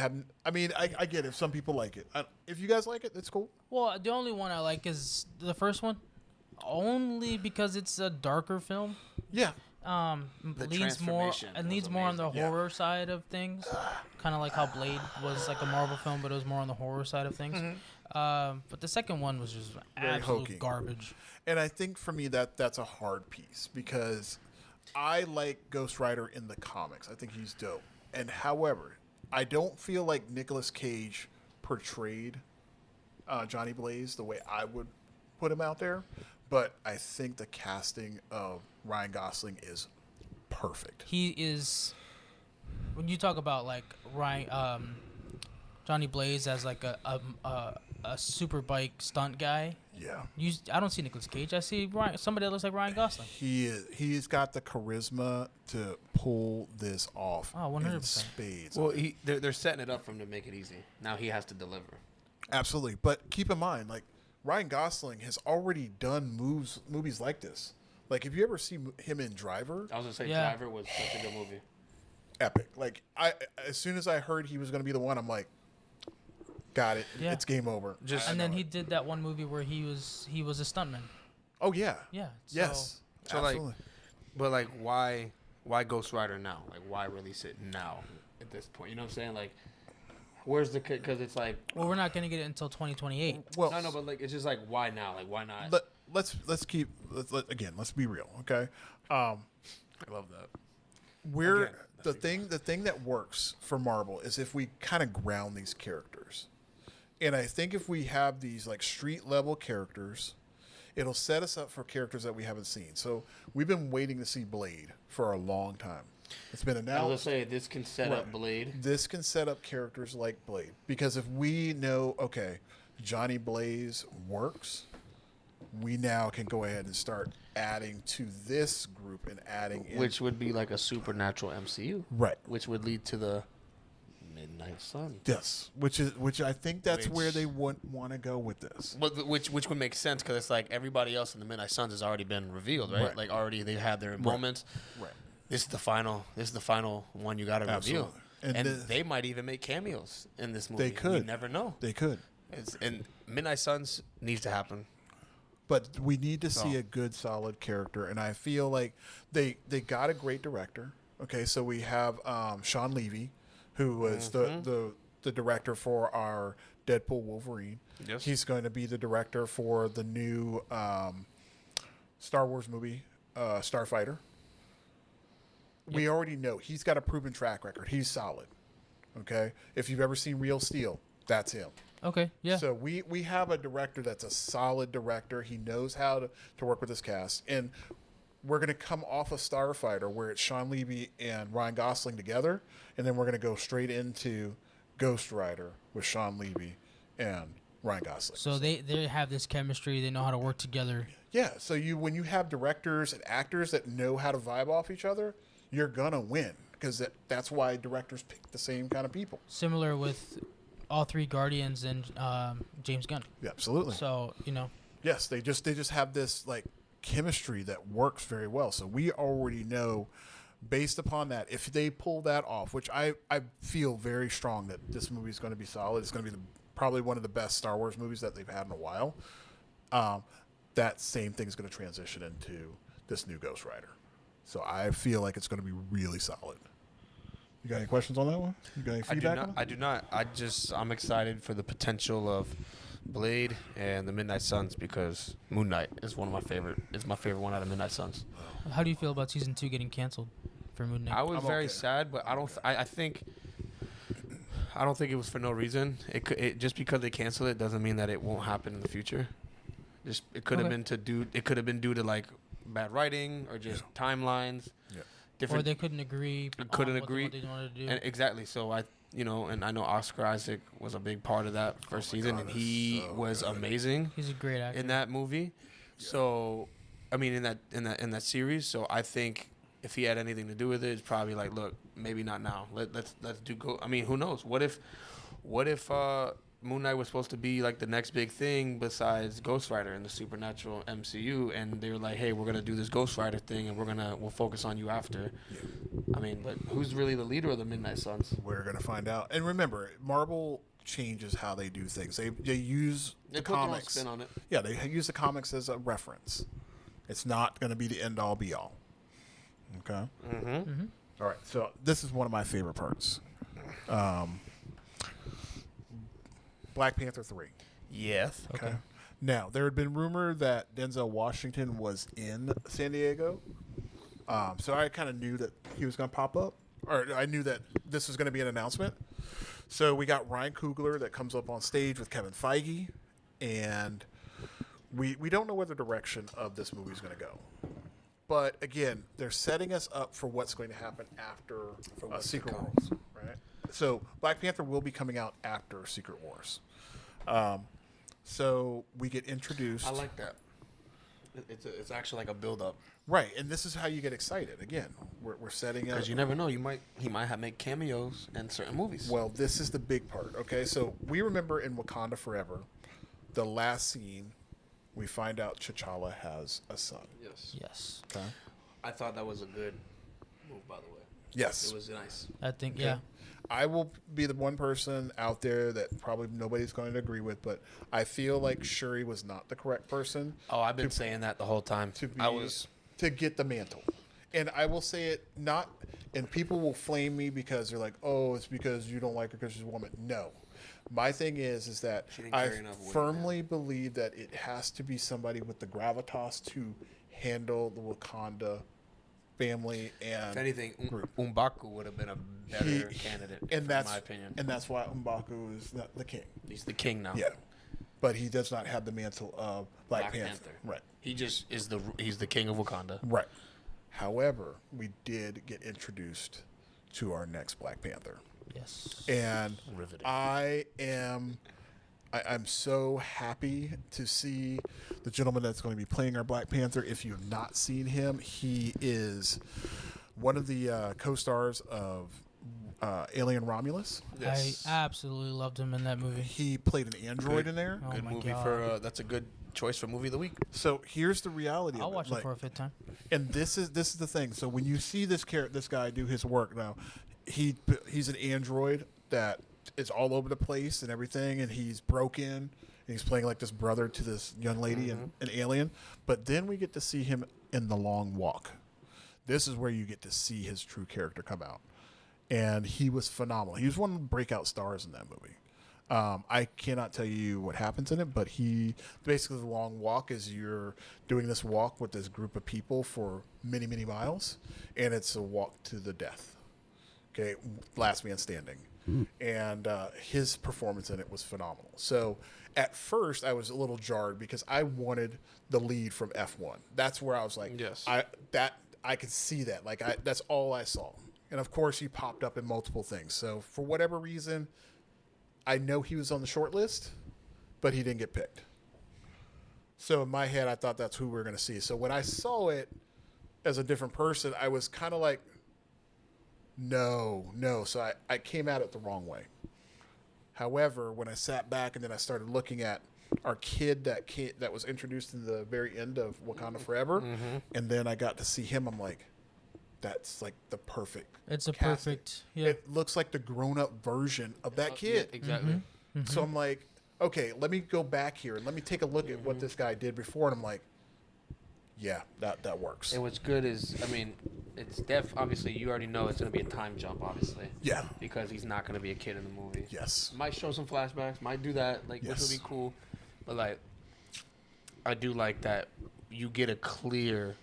get it if some people like it. If you guys like it, that's cool. Well, the only one I like is the first one. Only because it's a darker film. Yeah. leans more on the horror side of things, kind of like how Blade was like a Marvel film, but it was more on the horror side of things. But the second one was just absolute garbage. And I think for me that's a hard piece because I like Ghost Rider in the comics. I think he's dope. And however, I don't feel like Nicolas Cage portrayed Johnny Blaze the way I would put him out there. But I think the casting of Ryan Gosling is perfect. He is. When you talk about like Johnny Blaze as like a super bike stunt guy. Yeah. I don't see Nicolas Cage. I see somebody that looks like Ryan Gosling. He's got the charisma to pull this off. Oh, 100%. In spades. Well, they're setting it up for him to make it easy. Now he has to deliver. Absolutely. But keep in mind, like, Ryan Gosling has already done movies like this. Like, if you ever see him in Driver, I was gonna say Driver was such a good movie. Epic. Like, as soon as I heard he was gonna be the one, I'm like, got it. Yeah. It's game over. And then he did that one movie where he was a stuntman. Oh yeah. Yeah. Yes. So absolutely. Like, but like, why Ghost Rider now? Like, why release it now at this point? You know what I'm saying? Like, where's the because it's like. Well, we're not gonna get it until 2028. Well, no, but like, it's just like, why now? Like, why not? Let's be real, okay? I love that. The thing that works for Marvel is if we kind of ground these characters. And I think if we have these like street level characters, it'll set us up for characters that we haven't seen. So we've been waiting to see Blade for a long time. It's been announced. I was gonna say this can set up Blade. This can set up characters like Blade because if we know, okay, Johnny Blaze works, we now can go ahead and start adding to this group and adding in. Which would be like a supernatural MCU. Right. Which would lead to the Midnight Sun. Yes. Which I think that's where they want to go with this. Which would make sense because it's like everybody else in the Midnight Suns has already been revealed, right? Like already they had their moments. Right. This is the final one you got to reveal. And they might even make cameos in this movie. They could. You never know. They could. And Midnight Suns needs to happen. But we need to see a good, solid character, and I feel like they got a great director. Okay, so we have Sean Levy, who was the director for our Deadpool Wolverine. Yes. He's going to be the director for the new Star Wars movie, Starfighter. Yep. We already know he's got a proven track record. He's solid. Okay, if you've ever seen Real Steel, that's him. Okay, yeah. So we have a director that's a solid director. He knows how to work with this cast. And we're going to come off of Starfighter where it's Sean Levy and Ryan Gosling together. And then we're going to go straight into Ghost Rider with Sean Levy and Ryan Gosling. So they have this chemistry. They know how to work together. Yeah. So when you have directors and actors that know how to vibe off each other, you're going to win. Because that's why directors pick the same kind of people. Similar with all three Guardians and James Gunn. Yeah, absolutely. So, Yes, they just have this like chemistry that works very well. So we already know based upon that, if they pull that off, which I feel very strong that this movie is going to be solid. It's going to be probably one of the best Star Wars movies that they've had in a while. That same thing is going to transition into this new Ghost Rider. So I feel like it's going to be really solid. You got any questions on that one? You got any feedback on it? I do not. I'm excited for the potential of Blade and the Midnight Suns because Moon Knight is one of my favorite. It's my favorite one out of Midnight Suns. How do you feel about season 2 getting canceled for Moon Knight? I was very sad, but I don't. I think it was for no reason. It just because they canceled it doesn't mean that it won't happen in the future. It could have been due to like bad writing or just timelines. Yeah. Or they couldn't agree. What they wanted to do. And exactly. So and I know Oscar Isaac was a big part of that first season, and he was amazing. He's a great actor in that movie. Yeah. So, I mean, in that series. So I think if he had anything to do with it, it's probably like, look, maybe not now. Let's do go. I mean, who knows? What if Moon Knight was supposed to be like the next big thing besides Ghost Rider in the supernatural MCU, and they were like, hey, we're gonna do this Ghost Rider thing, and we'll focus on you after. Yeah. I mean, but who's really the leader of the Midnight Suns? We're gonna find out. And remember, Marvel changes how they do things. They use the comics. They put their own spin on it. Yeah, they use the comics as a reference. It's not gonna be the end all be all. Okay. Mm-hmm. All right. So this is one of my favorite parts. Black Panther 3. Yes. Okay. Now, there had been rumor that Denzel Washington was in San Diego. So I kind of knew that he was going to pop up. Or I knew that this was going to be an announcement. So we got Ryan Coogler that comes up on stage with Kevin Feige. And we don't know where the direction of this movie is going to go. But again, they're setting us up for what's going to happen after Secret Wars, right? So Black Panther will be coming out after Secret Wars. So we get introduced. I like that. It's actually like a build-up. Right, and this is how you get excited. Again, we're setting up. Because you never know. He might have make cameos in certain movies. Well, this is the big part, okay? So we remember in Wakanda Forever, the last scene, we find out T'Challa has a son. Yes. Okay. I thought that was a good move, by the way. Yes. It was nice. I think, Okay. yeah. I will be the one person out there that probably nobody's going to agree with, but I feel like Shuri was not the correct person. Oh, I've been saying that the whole time. To get the mantle. And I will say it not, and people will flame me because they're like, oh, it's because you don't like her because she's a woman. No. My thing is that I firmly believe that it has to be somebody with the gravitas to handle the Wakanda family and if anything, group. M'Baku would have been a better candidate, in my opinion. And that's why M'Baku is not the king. He's the king now. Yeah. But he does not have the mantle of Black Panther. Right. He just is he's the king of Wakanda. Right. However, we did get introduced to our next Black Panther. Yes. And Riveting. I'm so happy to see the gentleman that's going to be playing our Black Panther. If you have not seen him, he is one of the co-stars of Alien Romulus. Yes. I absolutely loved him in that movie. He played an android in there. Oh Good my movie God. for that's a good choice for movie of the week. So here's the reality I'll of watch it. it for a fifth time. And this is the thing. So when you see this guy do his work now, he's an android that is all over the place and everything, and he's broken. And he's playing like this brother to this young lady and an alien. But then we get to see him in The Long Walk. This is where you get to see his true character come out. And he was phenomenal. He was one of the breakout stars in that movie. I cannot tell you what happens in it, but basically The Long Walk is you're doing this walk with this group of people for many, many miles, and it's a walk to the death. Okay, last man standing. And his performance in it was phenomenal. So at first I was a little jarred because I wanted the lead from F1. That's where I was like, yes, I could see that. Like that's all I saw. And of course he popped up in multiple things. So for whatever reason, I know he was on the short list, but he didn't get picked. So in my head, I thought that's who we were going to see. So when I saw it as a different person, I was kind of like, no. So I came at it the wrong way. However, when I sat back and then I started looking at our kid that was introduced in the very end of Wakanda Forever, and then I got to see him, I'm like, that's like the perfect. It's a casting. perfect. Yeah. It looks like the grown-up version of that kid. Yeah, exactly. So I'm like, okay, let me go back here and let me take a look at what this guy did before, and I'm like, yeah, that works. And what's good is, I mean, it's obviously you already know it's going to be a time jump, obviously. Yeah. Because he's not going to be a kid in the movie. Yes. Might show some flashbacks, might do that, like, which Yes. would be cool. But, like, I do like that you get a clear,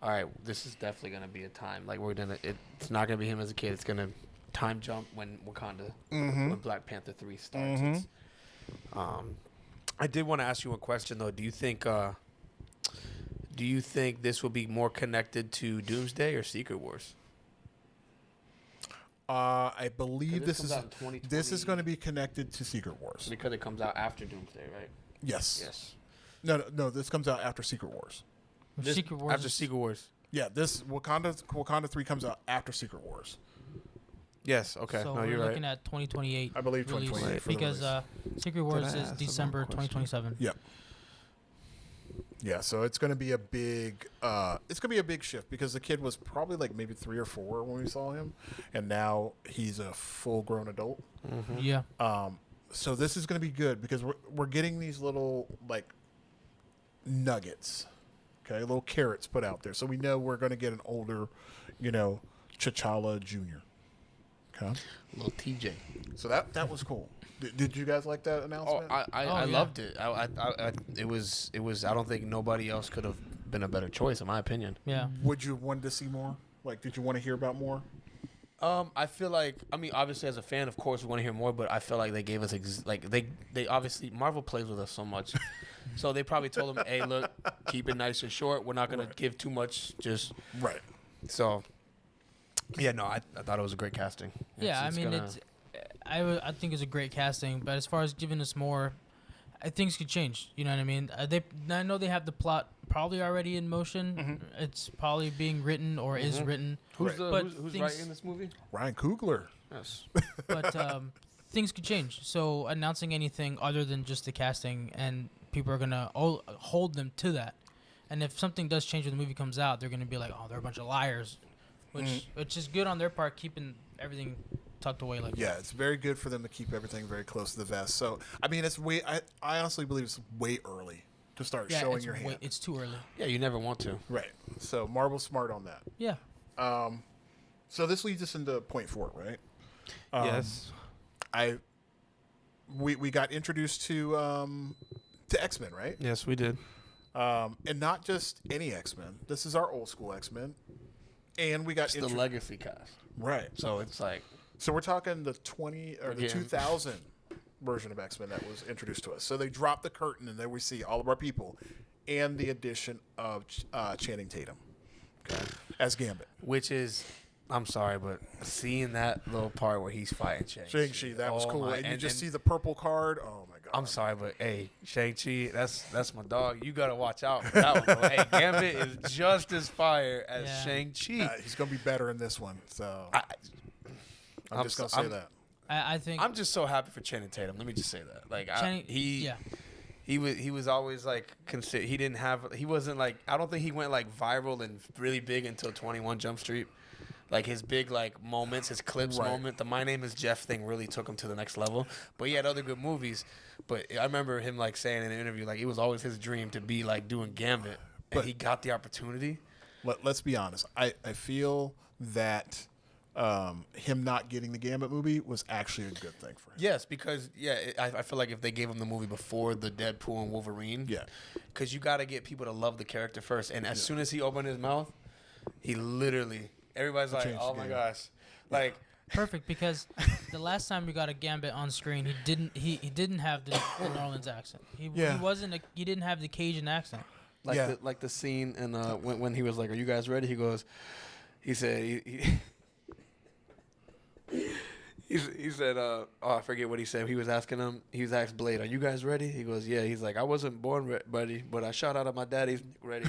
all right, this is definitely going to be a time. Like, it's not going to be him as a kid. It's going to time jump when Wakanda, when Black Panther 3 starts. I did want to ask you a question, though. Do you think this will be more connected to Doomsday or Secret Wars? I believe this this comes out in 2020. this is going to be connected to Secret Wars. Because it comes out after Doomsday, right? Yes. Yes. No. This comes out after Secret Wars. Secret Wars. After Secret Wars. Yeah. This Wakanda 3 comes out after Secret Wars. Yes. Okay. So no, we're you're looking right. at 2028. I believe release, 2028 for the because release. Secret Wars I is ask the December wrong question? 2027. Yep. Yeah, so it's going to be a big shift because the kid was probably like maybe 3 or 4 when we saw him, and now he's a full-grown adult. Yeah. So this is going to be good because we're getting these little like nuggets Okay, little carrots put out there, so we know we're going to get an older, T'Challa Jr. Okay, Little TJ. so that was cool. Did you guys like that announcement? I loved it. It was. I don't think nobody else could have been a better choice, in my opinion. Yeah. Would you want to see more? Like, did you want to hear about more? I feel like, obviously as a fan, of course, we want to hear more, but I feel like they gave us they obviously Marvel plays with us so much, so they probably told them, hey, look, keep it nice and short. We're not gonna give too much. Just Right. So, yeah, no, I thought it was a great casting. I think it's a great casting, but as far as giving us more, things could change. You know what I mean? I know they have the plot probably already in motion. Mm-hmm. It's probably being written or is written. Who's writing this movie? Ryan Coogler. Yes. But things could change. So announcing anything other than just the casting, and people are gonna hold them to that. And if something does change when the movie comes out, they're gonna be like, "Oh, they're a bunch of liars," which is good on their part, keeping everything tucked away like that. It's very good for them to keep everything very close to the vest. So, it's way. I honestly believe it's way early to start showing your hand. It's too early. Yeah, you never want to. Right. So Marvel's smart on that. Yeah. So this leads us into point 4, right? Yes. We got introduced to X-Men, right? Yes, we did. And not just any X-Men. This is our old school X-Men. And we got the legacy cast. Right. So it's like, so we're talking the 2000 version of X-Men that was introduced to us. So they dropped the curtain, and there we see all of our people, and the addition of Channing Tatum, as Gambit. which is, I'm sorry, but seeing that little part where he's fighting Shang-Chi, that was cool. And you just see the purple card. Oh my god. I'm sorry, but hey, Shang-Chi, that's my dog. You gotta watch out for that one. Bro. Hey, Gambit is just as fire as Shang-Chi. He's gonna be better in this one. So I'm just gonna say that. I think I'm just so happy for Channing Tatum. Let me just say that. Like he was always like he wasn't like, I don't think he went like viral and really big until 21 Jump Street. Like his big like moments, his clips moment, the My Name Is Jeff thing really took him to the next level. But he had other good movies. But I remember him like saying in an interview like it was always his dream to be like doing Gambit, and he got the opportunity. Let's be honest. I feel that him not getting the Gambit movie was actually a good thing for him. Yes, because I feel like if they gave him the movie before the Deadpool and Wolverine, because you got to get people to love the character first. And as soon as he opened his mouth, he literally. Everybody's like, "Oh my gosh!" Like perfect, because the last time we got a Gambit on screen, he didn't have the New Orleans accent. He didn't have the Cajun accent. Like the scene and when he was like, "Are you guys ready?" He said he said I forget what he said. He was asking him. He was asked Blade, "Are you guys ready?" He goes, "Yeah." He's like, "I wasn't born ready, but I shot out of my daddy's ready."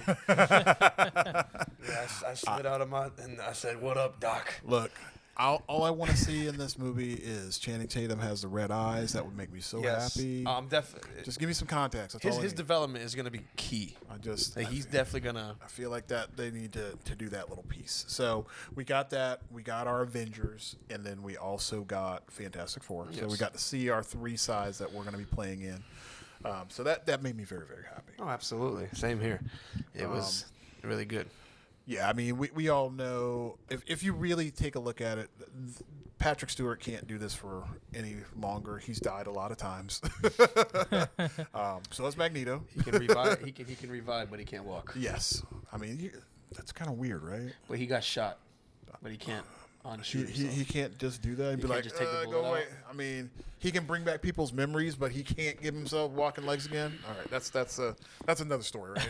I slid out of and I said, "What up, Doc?" Look, all I want to see in this movie is Channing Tatum has the red eyes. That would make me so happy. Definitely. Just give me some context. His development is going to be key. He's definitely going to. I feel like that they need to do that little piece. So we got that. We got our Avengers, and then we also got Fantastic Four. Yes. So we got to see our 3 sides that we're going to be playing in. So that made me very, very happy. Oh, absolutely. Same here. It was really good. Yeah, I mean, we all know, if you really take a look at it, Patrick Stewart can't do this for any longer. He's died a lot of times. So is Magneto. He can revive. He can revive, but he can't walk. Yes. I mean, that's kind of weird, right? But he got shot, but he can't unshoot himself. He can't just do that and be like, just take the go away. I mean, he can bring back people's memories, but he can't give himself walking legs again. All right, that's another story, right?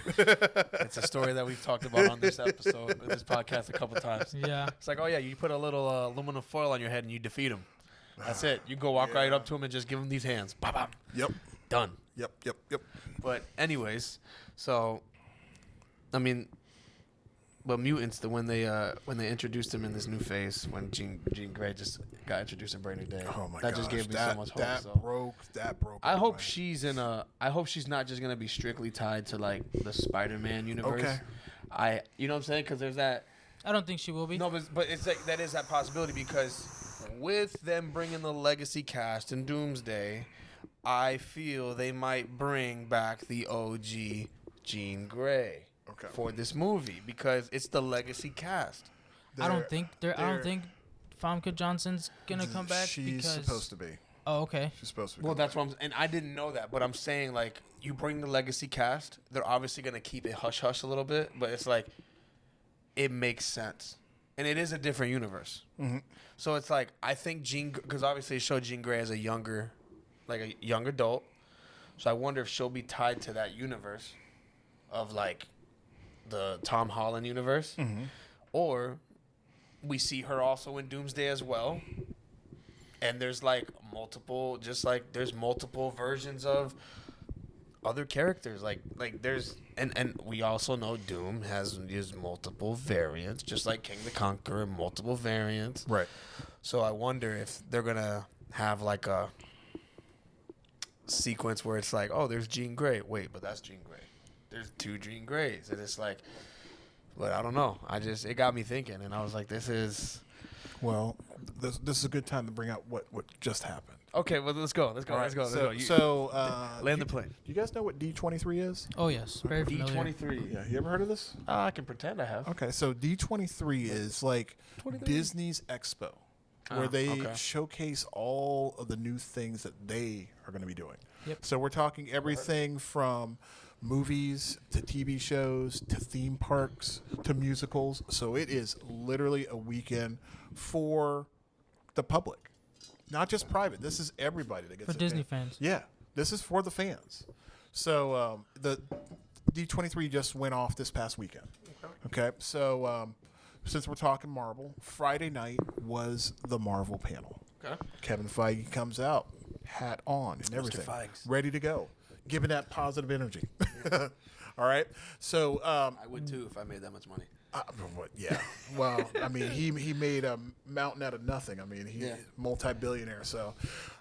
It's a story that we've talked about on this episode, this podcast a couple times. Yeah. It's like, oh yeah, you put a little aluminum foil on your head and you defeat him. That's it. You go walk right up to him and just give him these hands. Bam, bam. Yep. Done. Yep. But anyways, so I mean. But mutants, when they introduced him in this new phase, when Jean Grey just got introduced in Brand New Day, oh my that just gave me so much hope. That broke. I hope she's not just gonna be strictly tied to like the Spider-Man universe. Okay. You know what I'm saying? Because there's that. I don't think she will be. No, but it's like that is that possibility, because with them bringing the legacy cast in Doomsday, I feel they might bring back the OG Jean Grey. for this movie because it's the legacy cast. I don't think Famke Johnson's gonna come back. She's supposed to be. Oh, okay. She's supposed to be. Well, that's what and I didn't know that, but I'm saying like you bring the legacy cast, they're obviously gonna keep it hush hush a little bit, but it's like it makes sense, and it is a different universe. Mm-hmm. So it's like I think because obviously it showed Jean Grey as a young adult. So I wonder if she'll be tied to that universe of like the Tom Holland universe, or we see her also in Doomsday as well. And there's like multiple, just like there's multiple versions of other characters. Like there's and we also know Doom has used multiple variants, just like King the Conqueror, multiple variants. Right. So I wonder if they're gonna have like a sequence where it's like, oh, there's Jean Grey. Wait, but that's Jean Grey. There's 2 Jean Greys, and it's like, but I don't know. It got me thinking, and I was like, this is. Well, this is a good time to bring out what just happened. Okay, well, let's go. Let's go. Land the plane. Do you guys know what D23 is? Oh yes, very familiar. D23. Yeah, you ever heard of this? I can pretend I have. Okay, so D23 is like 23? Disney's Expo, where they showcase all of the new things that they are going to be doing. Yep. So we're talking everything from movies to TV shows to theme parks to musicals. So it is literally a weekend for the public, not just private. This is everybody that gets For Disney fans. Yeah, this is for the fans. So the D23 just went off this past weekend. Okay, so since we're talking Marvel, Friday night was the Marvel panel. Okay. Kevin Feige comes out, hat on and everything, ready to go, giving that positive energy. All right, so I would too if I made that much money. Yeah. Well, I mean, he made a mountain out of nothing. I mean, he's multi-billionaire. So,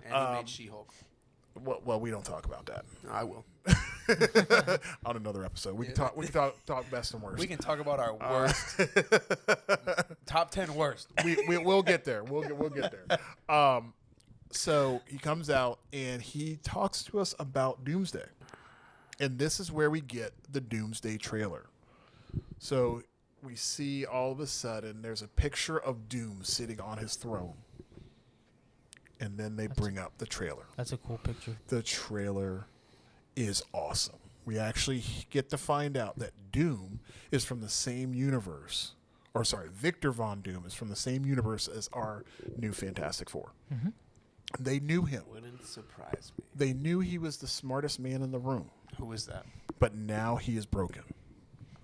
and he made She-Hulk. Well, we don't talk about that. No, I will. On another episode, we can talk best and worst. We can talk about our worst, top 10 worst. We'll get there. We'll get there. So he comes out and he talks to us about Doomsday, and this is where we get the Doomsday trailer. So we see all of a sudden there's a picture of Doom sitting on his throne. And then they bring up the trailer. That's a cool picture. The trailer is awesome. We actually get to find out that Doom is from the same universe. Or sorry, Victor Von Doom is from the same universe as our new Fantastic Four. Mm-hmm. They knew him. Wouldn't surprise me. They knew he was the smartest man in the room. Who is that? But now he is broken.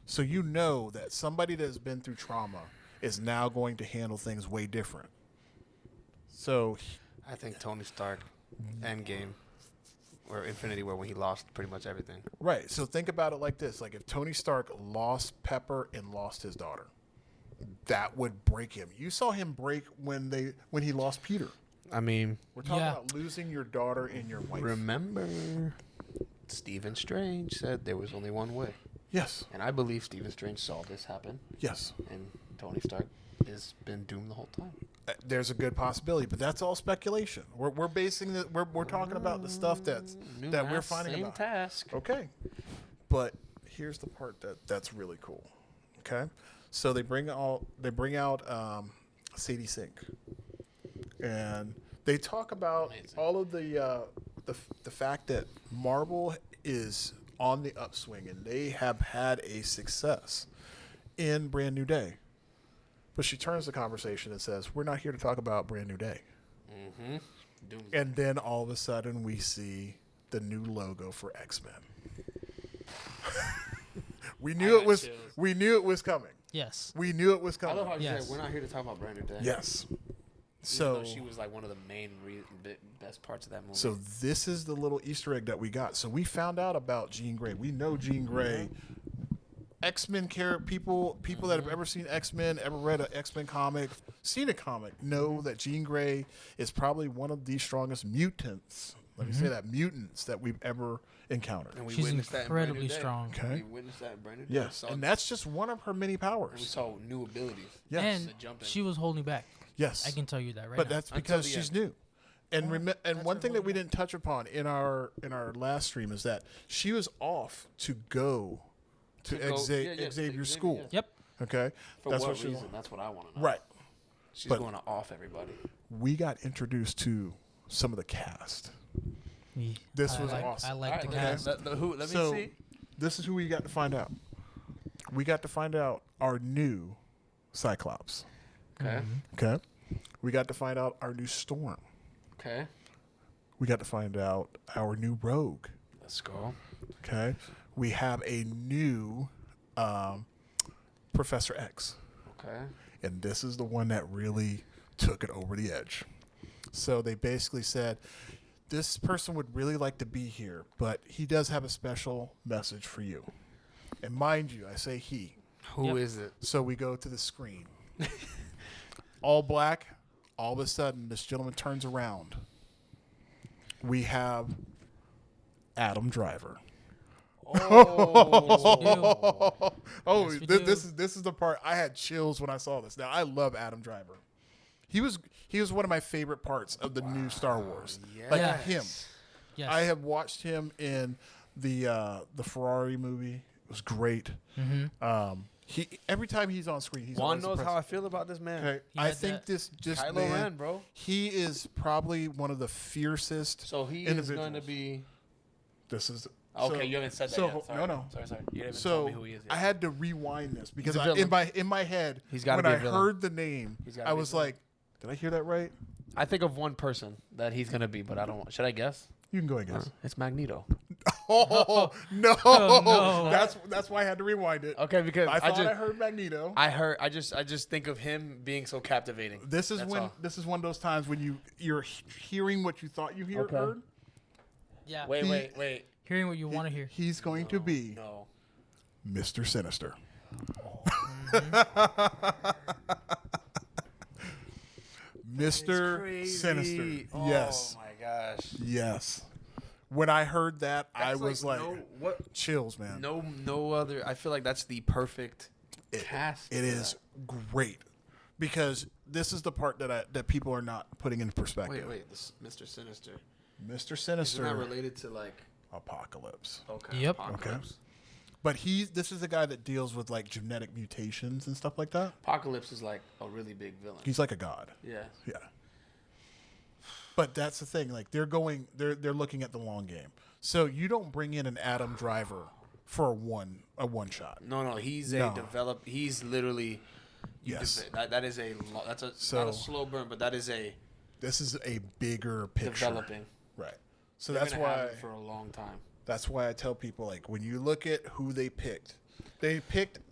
So you know that somebody that has been through trauma is now going to handle things way different. So I think Tony Stark, Endgame, or Infinity War when he lost pretty much everything. Right. So think about it like this. Like if Tony Stark lost Pepper and lost his daughter, that would break him. You saw him break when he lost Peter. I mean, we're talking about losing your daughter and your wife. Remember, Stephen Strange said there was only one way. Yes. And I believe Stephen Strange saw this happen. Yes. And Tony Stark has been doomed the whole time. There's a good possibility, but that's all speculation. We're basing that we're talking about the stuff that we're finding same about. Task. Okay. But here's the part that's really cool. Okay. So they bring out Sadie Sink. And they talk about all of the fact that Marvel is on the upswing and they have had a success in Brand New Day. But she turns the conversation and says, we're not here to talk about Brand New Day. Mm-hmm. And then all of a sudden we see the new logo for X-Men. We knew it was coming. Yes. We knew it was coming. I love how you said, we're not here to talk about Brand New Day. Yes. So she was like one of the main best parts of that movie. So this is the little Easter egg that we got. So we found out about Jean Grey. We know Jean Grey. X-Men people that have ever seen X-Men, ever read an X-Men comic, seen a comic, know that Jean Grey is probably one of the strongest mutants. Let me say that, mutants that we've ever encountered. And she's incredibly strong. Okay. We witnessed that in Brand New Day. Yes, and that's just one of her many powers. And we saw new abilities. Yes. And she was holding back. Yes. I can tell you that right now. But that's because she's new. And one thing that we didn't touch upon in our last stream is that she was off to go to Xavier's school. Yeah. Yep. Okay, For that's what she reason? That's what I want to know. right. She's But- going to off everybody. We got introduced to some of the cast. This was awesome. I like the All cast. Let me So see. this is who we got to find out. We got to find out our new Cyclops. Okay. Okay, we got to find out our new Storm. Okay. We got to find out our new Rogue. Let's go. Okay, we have a new Professor X. Okay. And this is the one that really took it over the edge. So they basically said, this person would really like to be here, but he does have a special message for you. And mind you, I say he. Who is it? So we go to the screen. All black. All of a sudden, this gentleman turns around. We have Adam Driver. Oh. Oh, Yes, we this is the part I had chills when I saw this. Now I love Adam Driver. He was one of my favorite parts of the new Star Wars. Like Yes. him. Yes. I have watched him in the Ferrari movie. It was great. He every time he's on screen, he's Juan always knows how I impressive. feel about this man. Okay, He I had think that- this just Kylo man, Ren, bro. he is probably one of the fiercest. So he is individuals. going to be. This is Okay, so- you haven't said that so, yet. Sorry. No. Sorry. You haven't So told me who he is yet. I had to rewind this because He's a villain. in my head He's gotta when be I a villain. heard the name, He's gotta I be a was villain. like, "Did I hear that right?" I think of one person that he's going to be, but I don't want. Should I guess? You can go and guess. It's Magneto. Oh no! Oh, no. That's why I had to rewind it. Okay, because I thought I just heard Magneto. I just think of him being so captivating. This is That's when all. this is one of those times when you're hearing what you thought you heard. Yeah. Wait. Hearing what you want to hear. He's going to be No. Mr. Sinister. Mr. Crazy. Sinister. Oh Yes. my gosh. Yes. When I heard that, I That's was like, what? chills, man. No other. I feel like that's the perfect cast. It for is that. great because this is the part that people are not putting into perspective. Wait. This Mr. Sinister. Mr. Isn't Sinister, that related to like? Apocalypse. Okay. Yep. Apocalypse. But this is a guy that deals with like genetic mutations and stuff like that. Apocalypse is like a really big villain. He's like a god. Yeah. Yeah. But that's the thing. Like they're looking at the long game. So you don't bring in an Adam Driver for a one shot. No. He's No. a develop. He's literally. Yes. That is a. That's a not So- a slow burn, but that is a This is a bigger picture. developing. Right. So They're that's gonna have why it for a long time. that's why I tell people like when you look at who they picked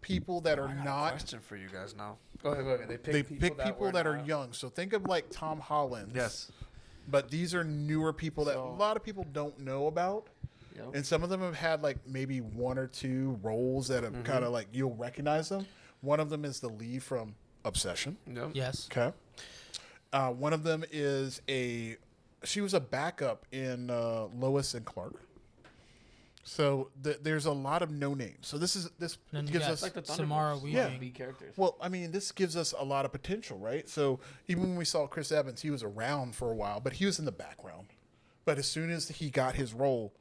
people that are I got a not. question for you guys now. Go ahead. They pick people that are young. So think of like Tom Holland. Yes. But these are newer people that So- a lot of people don't know about. Yep. And some of them have had like maybe one or two roles that have kind of like you'll recognize them. One of them is the lead from Obsession. Yep. Yes. Okay. One of them is she was a backup in Lois and Clark. So there's a lot of no names. So this Then you gives got us Like the Samara Thunderbolts. Weaving. B characters. well, I mean, this gives us a lot of potential, right? So even when we saw Chris Evans, he was around for a while, but he was in the background. But as soon as he got his role,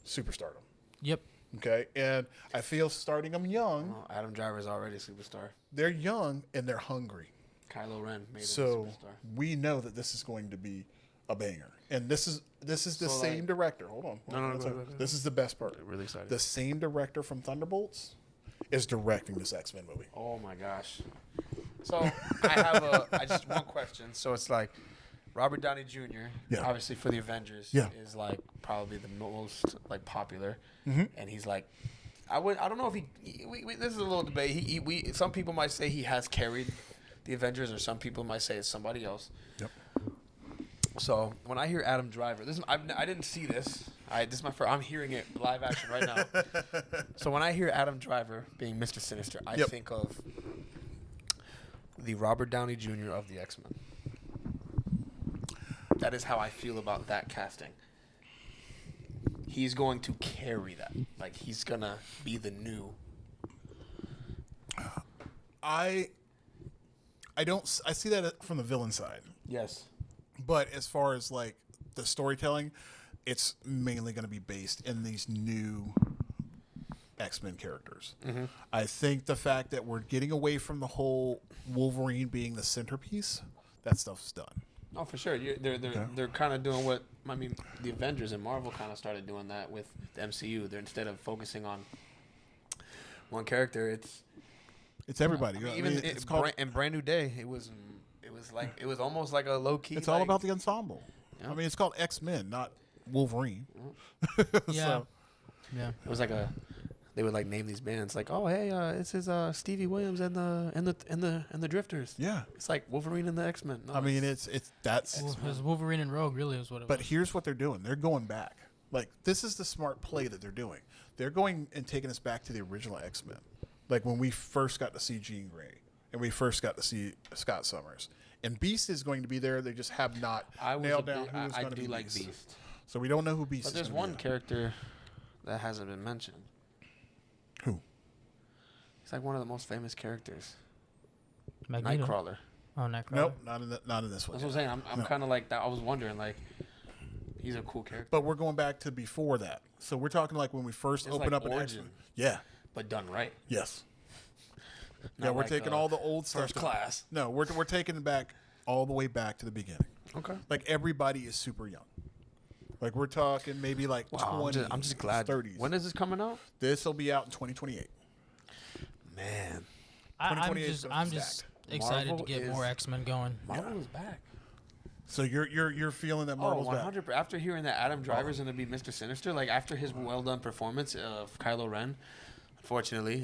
superstardom. Yep. Okay, and I feel starting them young, Oh, Adam Driver is already a superstar. they're young and they're hungry. Kylo Ren made him a So superstar. we know that this is going to be a banger. And this is the So, same like- director. Hold on. No, one go second. ahead. This is the best part. Really excited. The same director from Thunderbolts is directing this X-Men movie. Oh my gosh. So I have just one question. So it's like Robert Downey Jr. Yeah. Obviously for the Avengers Yeah. is like probably the most like popular, Mhm. and he's like, I don't know if this is a little debate. Some people might say he has carried the Avengers, or some people might say it's somebody else. Yep. So when I hear Adam Driver, I didn't see this. This is my first. I'm hearing it live action right now. So when I hear Adam Driver being Mr. Sinister, I Yep. think of the Robert Downey Jr. of the X-Men. That is how I feel about that casting. He's going to carry that. Like he's gonna be the new. I see that from the villain side. Yes. But as far as like the storytelling, it's mainly going to be based in these new X-Men characters. I think the fact that we're getting away from the whole Wolverine being the centerpiece, that stuff's done. Oh, for sure. They're kind of doing what the Avengers and Marvel kind of started doing that with the MCU. They're instead of focusing on one character, it's everybody. It's called in Brand New Day. It was almost like a low key. It's all about the ensemble. Yeah. I mean, it's called X-Men, not Wolverine. Yeah. Yeah. It was like they would like name these bands like, oh hey, this is Stevie Williams and the Drifters. Yeah. It's like Wolverine and the X-Men. No, I mean, it's that's. It was Wolverine and Rogue, really, is what it was. But here's what they're doing. They're going back. Like, this is the smart play that they're doing. They're going and taking us back to the original X-Men. Like when we first got to see Jean Grey and we first got to see Scott Summers. And Beast is going to be there. They just have not nailed down who's going to be like Beast. So we don't know who Beast is. But there's one character that hasn't been mentioned. Who? He's like one of the most famous characters. Magneto. Nightcrawler. Oh, Nightcrawler. Nope, not in this one. That's what I'm saying. I'm kind of like that. I was wondering, like, he's a cool character. But we're going back to before that. So we're talking like when we first opened up an X-Men. Yeah. But done right. Yes. Yeah, we're taking all the old stuff. First class. No, we're taking it back all the way back to the beginning. Okay. Like everybody is super young. Like we're talking maybe like 20. I'm just glad. 30s. When is this coming out? This will be out in 2028. Man. I'm just excited Marvel to get more X-Men going. Marvel is back. So you're feeling that Marvel's back. 100%. After hearing that Adam Driver's going to be Mr. Sinister, like after his well done performance of Kylo Ren, unfortunately,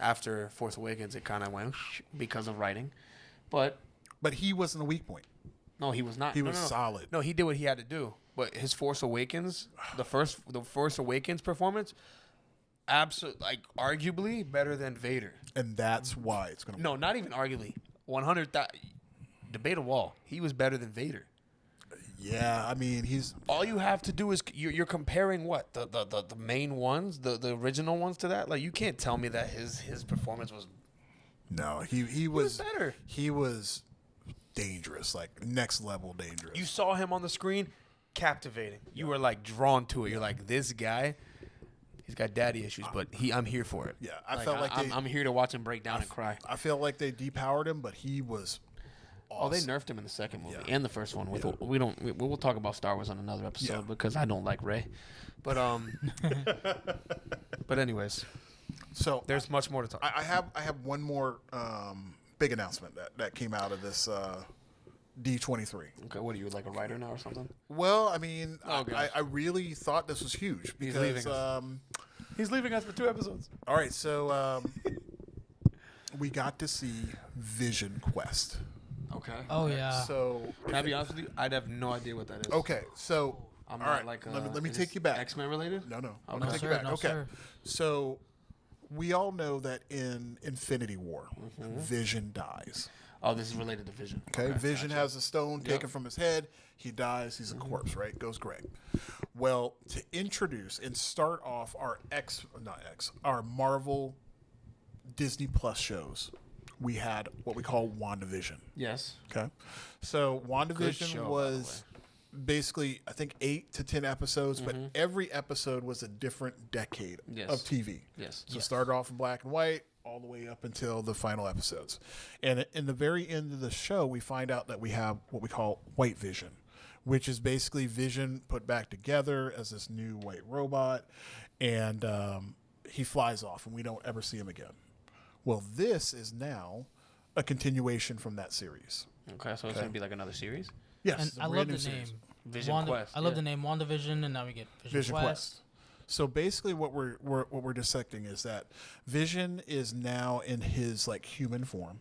after Force Awakens, it kind of went because of writing. But he wasn't a weak point. No, he was not. He was solid. No, he did what he had to do. But his Force Awakens, the Force Awakens performance, absolutely, like arguably better than Vader. And that's why it's going to. No, not even arguably. 100. Debate a wall. He was better than Vader. Yeah, I mean he's. All you have to do is you're comparing what the main ones, the original ones to that. Like you can't tell me that his performance was. No, he was better. He was dangerous, like next level dangerous. You saw him on the screen, captivating. You were like drawn to it. You're like, this guy, he's got daddy issues, but I'm here for it. Yeah, I felt like I'm here to watch him break down and cry. I feel like they depowered him, but he was. Awesome. Oh, they nerfed him in the second movie and the first one. We'll talk about Star Wars on another episode because I don't like Rey, but but anyways, so there's much more to talk. I have one more big announcement that came out of this D23. Okay, what are you, like a writer now or something? Well, I mean, I really thought this was huge because He's leaving us for 2 episodes. All right, so we got to see Vision Quest. Okay. Oh yeah. So can I be honest with you? I'd have no idea what that is. Okay, so I'm all not right, like let me take you back. X-Men related? No. Oh, Let me take you back. Okay. So we all know that in Infinity War, Vision dies. Oh, this is related to Vision. Okay, Vision has a stone taken from his head. He dies. He's a corpse, right? Goes great. Well, to introduce and start off our Marvel Disney Plus shows, we had what we call WandaVision. Yes. Okay. So WandaVision was basically, I think, 8 to 10 episodes, but every episode was a different decade of TV. Yes. So it started off in black and white all the way up until the final episodes. And in the very end of the show, we find out that we have what we call White Vision, which is basically Vision put back together as this new white robot. And he flies off, and we don't ever see him again. Well, this is now a continuation from that series. Okay, so it's going to be like another series? Yes. And I love the name. Vision Quest. I love the name WandaVision, and now we get Vision Quest. So basically what we're dissecting is that Vision is now in his like human form,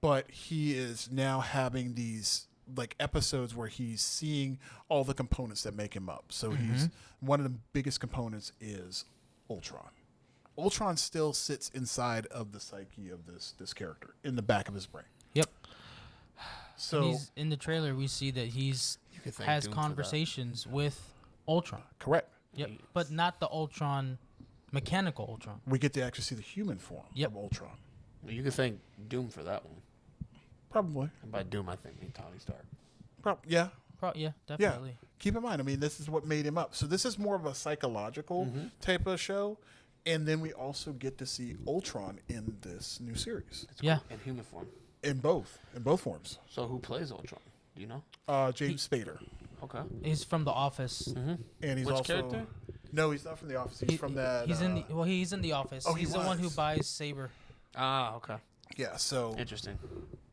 but he is now having these like episodes where he's seeing all the components that make him up. So he's one of the biggest components is Ultron. Ultron still sits inside of the psyche of this character in the back of his brain. Yep. So in the trailer, we see that has Doom conversations with Ultron. Correct. Yep. But not the Ultron, mechanical Ultron. We get to actually see the human form of Ultron. Well, you could thank Doom for that one. Probably. And by Doom, I think Tony Stark. Yeah. Yeah, definitely. Yeah. Keep in mind, I mean, this is what made him up. So this is more of a psychological type of show. And then we also get to see Ultron in this new series. It's cool. In human form. In both forms. So who plays Ultron? Do you know? James Spader. Okay. He's from The Office. Mm-hmm. And he's Which also character? No, he's not from The Office. He's from that. He's in The Office. Oh, he's the one who buys Saber. Ah, okay. Yeah, so Interesting.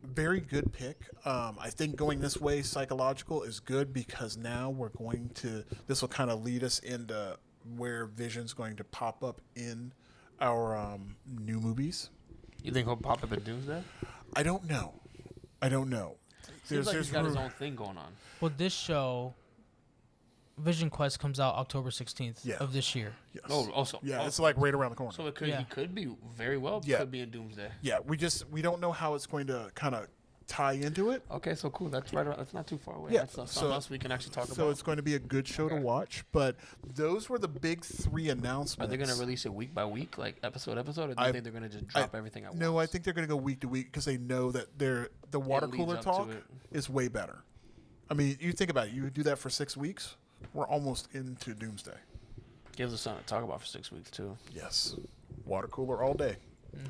very good pick. I think going this way, psychological, is good because now this will kind of lead us into where Vision's going to pop up in our new movies. You think he'll pop up in Doomsday? I don't know. Seems like he's got his own thing going on. Well, this show, Vision Quest, comes out October 16th of this year. Yes. Oh, also. Yeah, it's like right around the corner. So he could be very well. Yeah. Could be in Doomsday. Yeah, we don't know how it's going to kind of tie into it. Okay, so cool. That's right around. That's not too far away. Yeah, That's something else we can actually talk about. So it's going to be a good show to watch. But those were the big 3 announcements. Are they going to release it week by week, like episode, or do you think they're going to just drop everything at once? No, I think they're going to go week to week because they know that the water cooler talk is way better. I mean, you think about it. You do that for 6 weeks, we're almost into Doomsday. Gives us something to talk about for 6 weeks, too. Yes. Water cooler all day.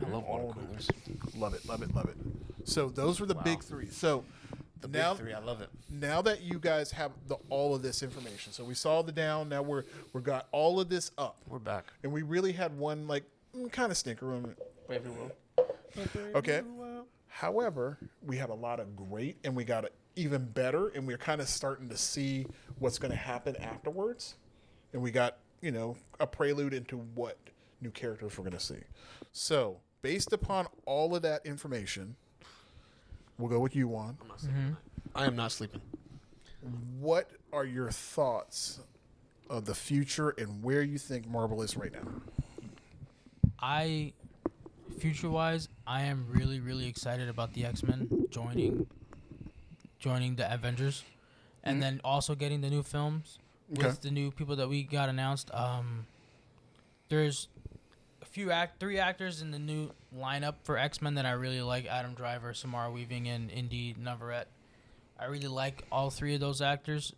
I love water coolers. Love it. So those were the big 3. So the now, big 3, I love it. Now that you guys have all of this information, so we saw the down. Now we got all of this up. We're back. And we really had one kind of stinker on it. Brave New World. Okay. However, we had a lot of great, and we got it even better, and we're kind of starting to see what's going to happen afterwards. And we got a prelude into what new characters we're going to see. So, based upon all of that information, we'll go with you, Juan. I'm not sleeping. I am not sleeping. What are your thoughts of the future and where you think Marvel is right now? Future-wise, I am really, really excited about the X-Men joining the Avengers, and then also getting the new films with the new people that we got announced. There's three actors in the new lineup for X-Men that I really like: Adam Driver, Samara Weaving, and Indy Navarrete. I really like all 3 of those actors,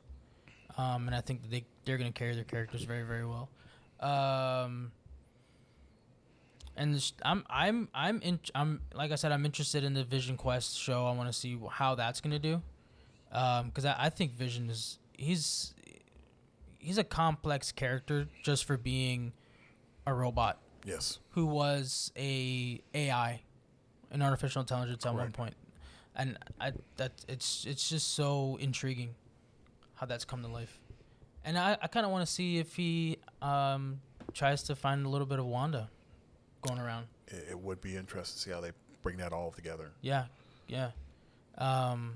and I think that they're going to carry their characters very, very well. And I'm like I said, I'm interested in the Vision Quest show. I want to see how that's going to do, because I think Vision he's a complex character just for being a robot. Yes. Who was an artificial intelligence at one point, and it's just so intriguing how that's come to life, and I kind of want to see if he tries to find a little bit of Wanda going around. It would be interesting to see how they bring that all together. Yeah. Because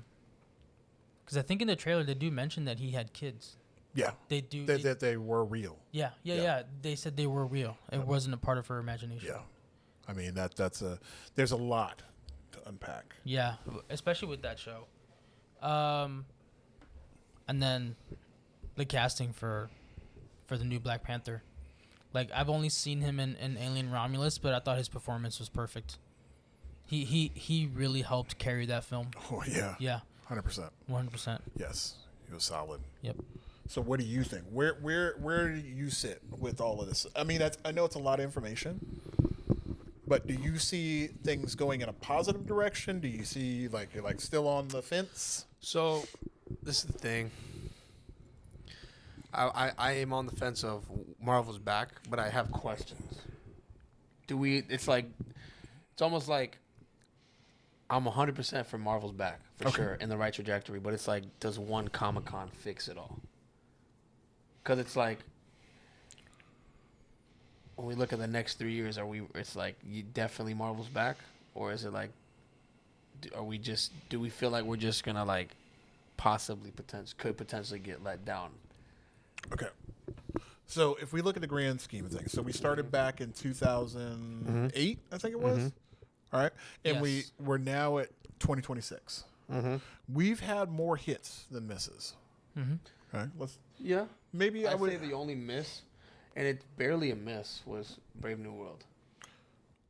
I think in the trailer they do mention that he had kids. Yeah. They do. That they were real. Yeah. They said they were real. It wasn't a part of her imagination. Yeah. I mean, there's a lot to unpack. Yeah, especially with that show. And then the casting for the new Black Panther. Like, I've only seen him in Alien Romulus, but I thought his performance was perfect. He really helped carry that film. Oh, yeah. Yeah. 100%. 100%. Yes. He was solid. Yep. So what do you think? Where do you sit with all of this? I mean, I know it's a lot of information, but do you see things going in a positive direction? Do you see you're still on the fence? So this is the thing. I am on the fence of Marvel's back, but I have questions. It's almost like I'm 100% for Marvel's back, for sure, in the right trajectory, but it's like, does one Comic-Con fix it all? Because it's like, when we look at the next 3 years, it's like, definitely Marvel's back? Or is it like, do we feel like we're just going to could potentially get let down? Okay. So if we look at the grand scheme of things, so we started back in 2008, I think it was. All right. And Yes. we're now at 2026. We've had more hits than misses. Okay. Yeah. Maybe I would say the only miss, and it's barely a miss, was Brave New World.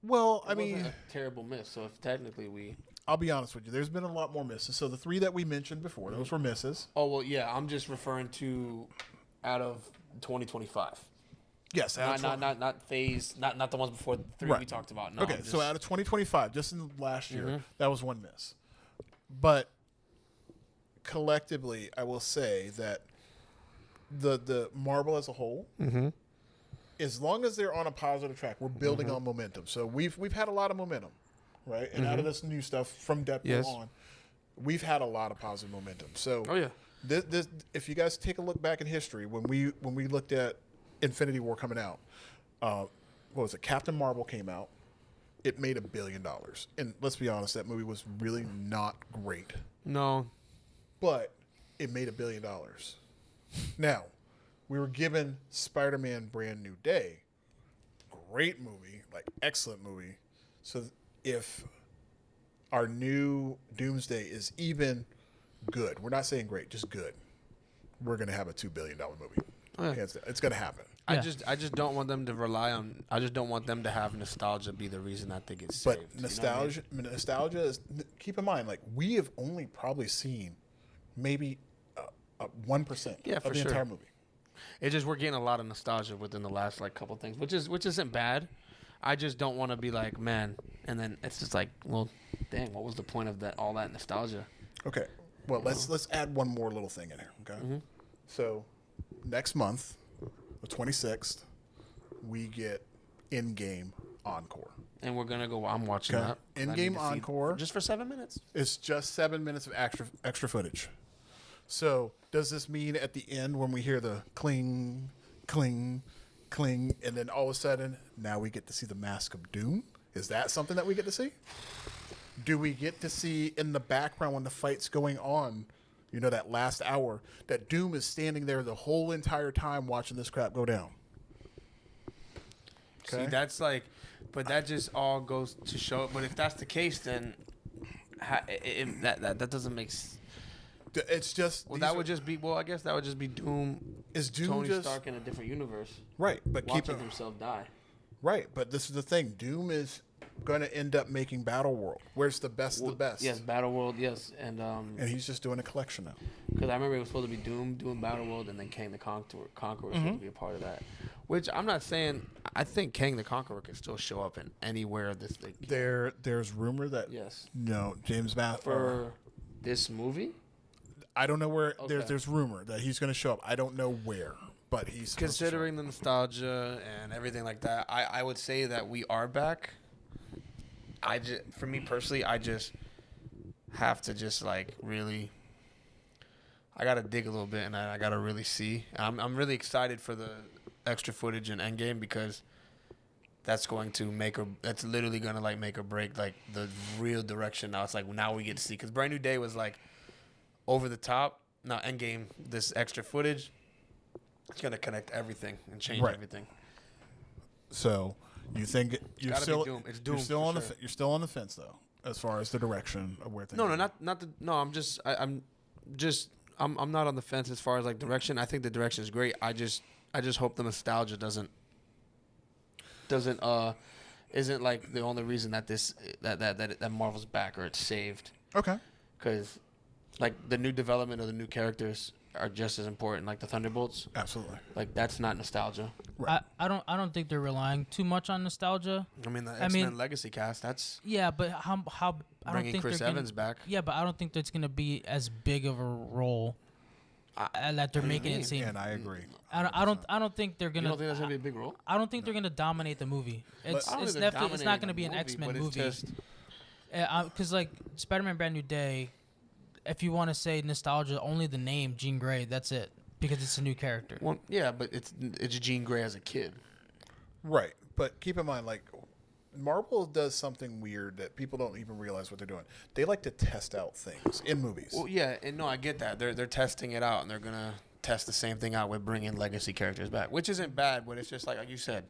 Well, It wasn't a terrible miss, so if technically I'll be honest with you. There's been a lot more misses. So the 3 that we mentioned before, those were misses. Oh, well, yeah, I'm just referring to out of 2025. Yes, not phase, not the ones before the 3 we talked about. No, okay, so out of 2025, just in the last year, that was one miss. But collectively, I will say that the Marvel as a whole, as long as they're on a positive track, we're building on momentum. So we've had a lot of momentum, right? And out of this new stuff from Deadpool on, we've had a lot of positive momentum. So this if you guys take a look back in history, when we looked at Infinity War coming out, what was it? Captain Marvel came out. It made $1 billion. And let's be honest, that movie was really not great. No. But it made $1 billion. Now, we were given Spider-Man Brand New Day. Great movie, like excellent movie. So if our new Doomsday is even good, we're not saying great, just good, we're going to have a $2 billion movie. It's going to happen. Yeah. I just don't want them to rely on. I just don't want them to have nostalgia be the reason that they get saved. But nostalgia is. Keep in mind, like we have only probably seen maybe 1% of the entire movie. It's just we're getting a lot of nostalgia within the last like couple things, which isn't bad. I just don't want to be like, man, and then it's just like, well, dang, what was the point of that? All that nostalgia. Okay, well let's add one more little thing in here. Okay, so next month, the 26th, we get Endgame Encore. And we're gonna go. I'm watching that. Endgame Encore, just for 7 minutes. It's just 7 minutes of extra footage. So does this mean at the end when we hear the cling, cling, cling, and then all of a sudden now we get to see the Mask of Doom? Is that something that we get to see? Do we get to see in the background when the fight's going on, you know, that last hour, that Doom is standing there the whole entire time watching this crap go down? Okay. See, that's like, but that just all goes to show. But if that's the case, then that doesn't make sense. It's just that would just be I guess that would just be Doom. Is Doom Tony just Stark in a different universe, right? But watching himself die, right? But this is the thing: Doom is going to end up making Battleworld, where's the best of the best. Yes, Battleworld. Yes, and he's just doing a collection now. Because I remember it was supposed to be Doom doing Battleworld, and then Kang the Conqueror was supposed to be a part of that. Which I'm not saying. I think Kang the Conqueror can still show up in anywhere this thing. There's rumor that James for this movie. I don't know where. Okay. There's rumor that he's going to show up. I don't know where, but he's considering the nostalgia and everything like that. I would say that we are back. For me personally, I just have to just like really. I gotta dig a little bit, and I gotta really see. I'm really excited for the extra footage in Endgame because that's going to that's literally gonna like make or break like the real direction. Now it's like now we get to see, because Brand New Day was like over the top. Now Endgame, this extra footage, it's gonna connect everything and change everything. So you think you're still Doom. It's Doom. You're still on the fence though, as far as the direction of where things. I'm not on the fence as far as like direction. I think the direction is great. I just hope the nostalgia isn't like the only reason that that Marvel's back or it's saved. Okay. Because like the new development of the new characters are just as important, like the Thunderbolts. Absolutely. Like that's not nostalgia. Right. I don't think they're relying too much on nostalgia. I mean, the X-Men Legacy cast. That's but how I don't think Chris Evans back. Yeah, but I don't think that's gonna be as big of a role that they're making it seem. And I agree. I don't think they're gonna. You don't think that's gonna be a big role? I don't think they're gonna dominate the movie. It's not gonna be an X-Men movie. Because like Spider-Man Brand New Day. If you want to say nostalgia, only the name Jean Grey, that's it, because it's a new character. Well, yeah, but it's Jean Grey as a kid. Right, but keep in mind, like, Marvel does something weird that people don't even realize what they're doing. They like to test out things in movies. Well, yeah, and no, I get that. They're testing it out, and they're going to test the same thing out with bringing legacy characters back, which isn't bad, but it's just like you said.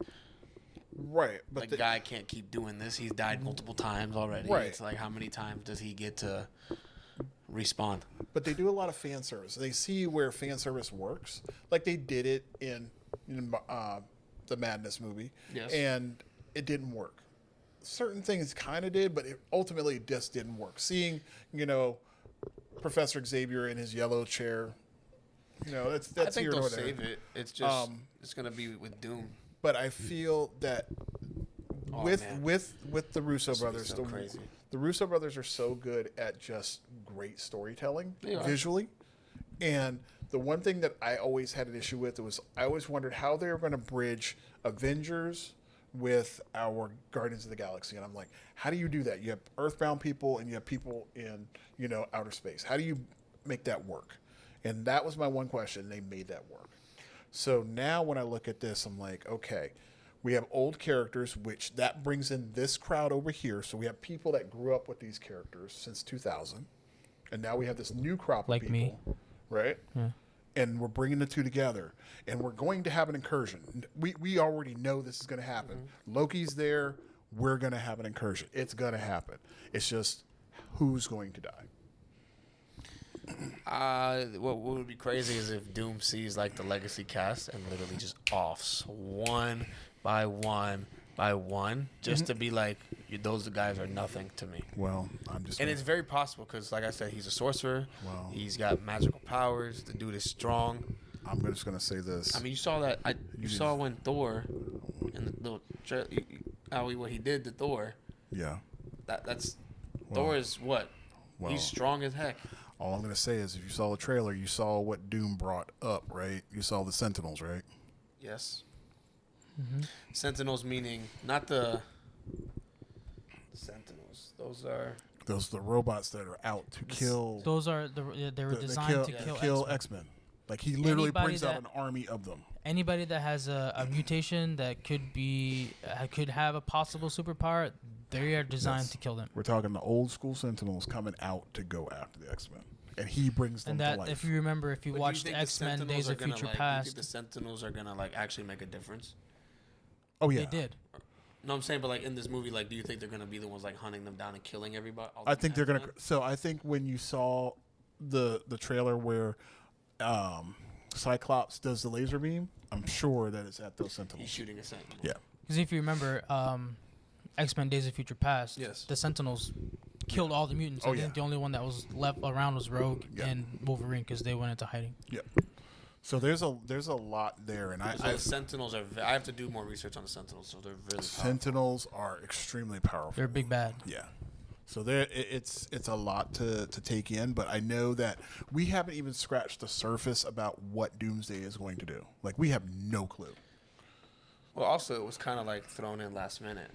Right, but the guy can't keep doing this. He's died multiple times already. Right. It's like, how many times does he get to respawn? But they do a lot of fan service. They see where fan service works, like they did it in the Madness movie, and it didn't work. Certain things kind of did, but it ultimately just didn't work. Seeing, Professor Xavier in his yellow chair, that's I think here they'll or there. save it. It's just it's gonna be with Doom. But I feel that with the Russo brothers, so crazy. The Russo brothers are so good at just great storytelling visually. And the one thing that I always had an issue with was I always wondered how they were going to bridge Avengers with our Guardians of the Galaxy. And I'm like, how do you do that? You have Earthbound people and you have people in, outer space. How do you make that work? And that was my one question. They made that work. So now when I look at this, I'm like, okay, we have old characters, which that brings in this crowd over here. So we have people that grew up with these characters since 2000. And now we have this new crop of people. Me. Right? Yeah. And we're bringing the two together. And we're going to have an incursion. We already know this is going to happen. Mm-hmm. Loki's there. We're going to have an incursion. It's going to happen. It's just who's going to die. What would be crazy is if Doom sees like the legacy cast and literally just offs one by one by one, just to be like, those guys are nothing to me. Well, I'm just. And it's very possible because, like I said, he's a sorcerer. Well, he's got magical powers. The dude is strong. I'm just gonna say this. I mean, you saw that. You saw when Thor, in the little what he did to Thor. Yeah. That's Thor is what? Well, he's strong as heck. All I'm going to say is if you saw the trailer, you saw what Doom brought up, right? You saw the Sentinels, right? Yes. Mm-hmm. Sentinels meaning not the Sentinels. Those are the robots that are out to kill. Those are they were designed to kill X-Men. Like he literally brings out an army of them. Anybody that has a mutation that could have a possible superpower, they are designed to kill them. We're talking the old school Sentinels coming out to go after the X-Men. And he brings them to life. If you remember, if you watched X-Men Days of Future Past. Do you think the Sentinels are going to actually make a difference? Oh, yeah. They did. No, I'm saying, but in this movie, do you think they're going to be the ones hunting them down and killing everybody? I think they're going to. So I think when you saw the trailer where Cyclops does the laser beam, I'm sure that it's at those Sentinels. He's shooting a Sentinel. Yeah. Because if you remember, X-Men Days of Future Past, the Sentinels killed all the mutants. I think the only one that was left around was Rogue and Wolverine because they went into hiding. Yep. So there's a lot there, and the Sentinels are. I have to do more research on the Sentinels, so they're really powerful. Sentinels are extremely powerful. They're big bad. Yeah. So it's a lot to take in, but I know that we haven't even scratched the surface about what Doomsday is going to do. We have no clue. Well, also it was kind of thrown in last minute.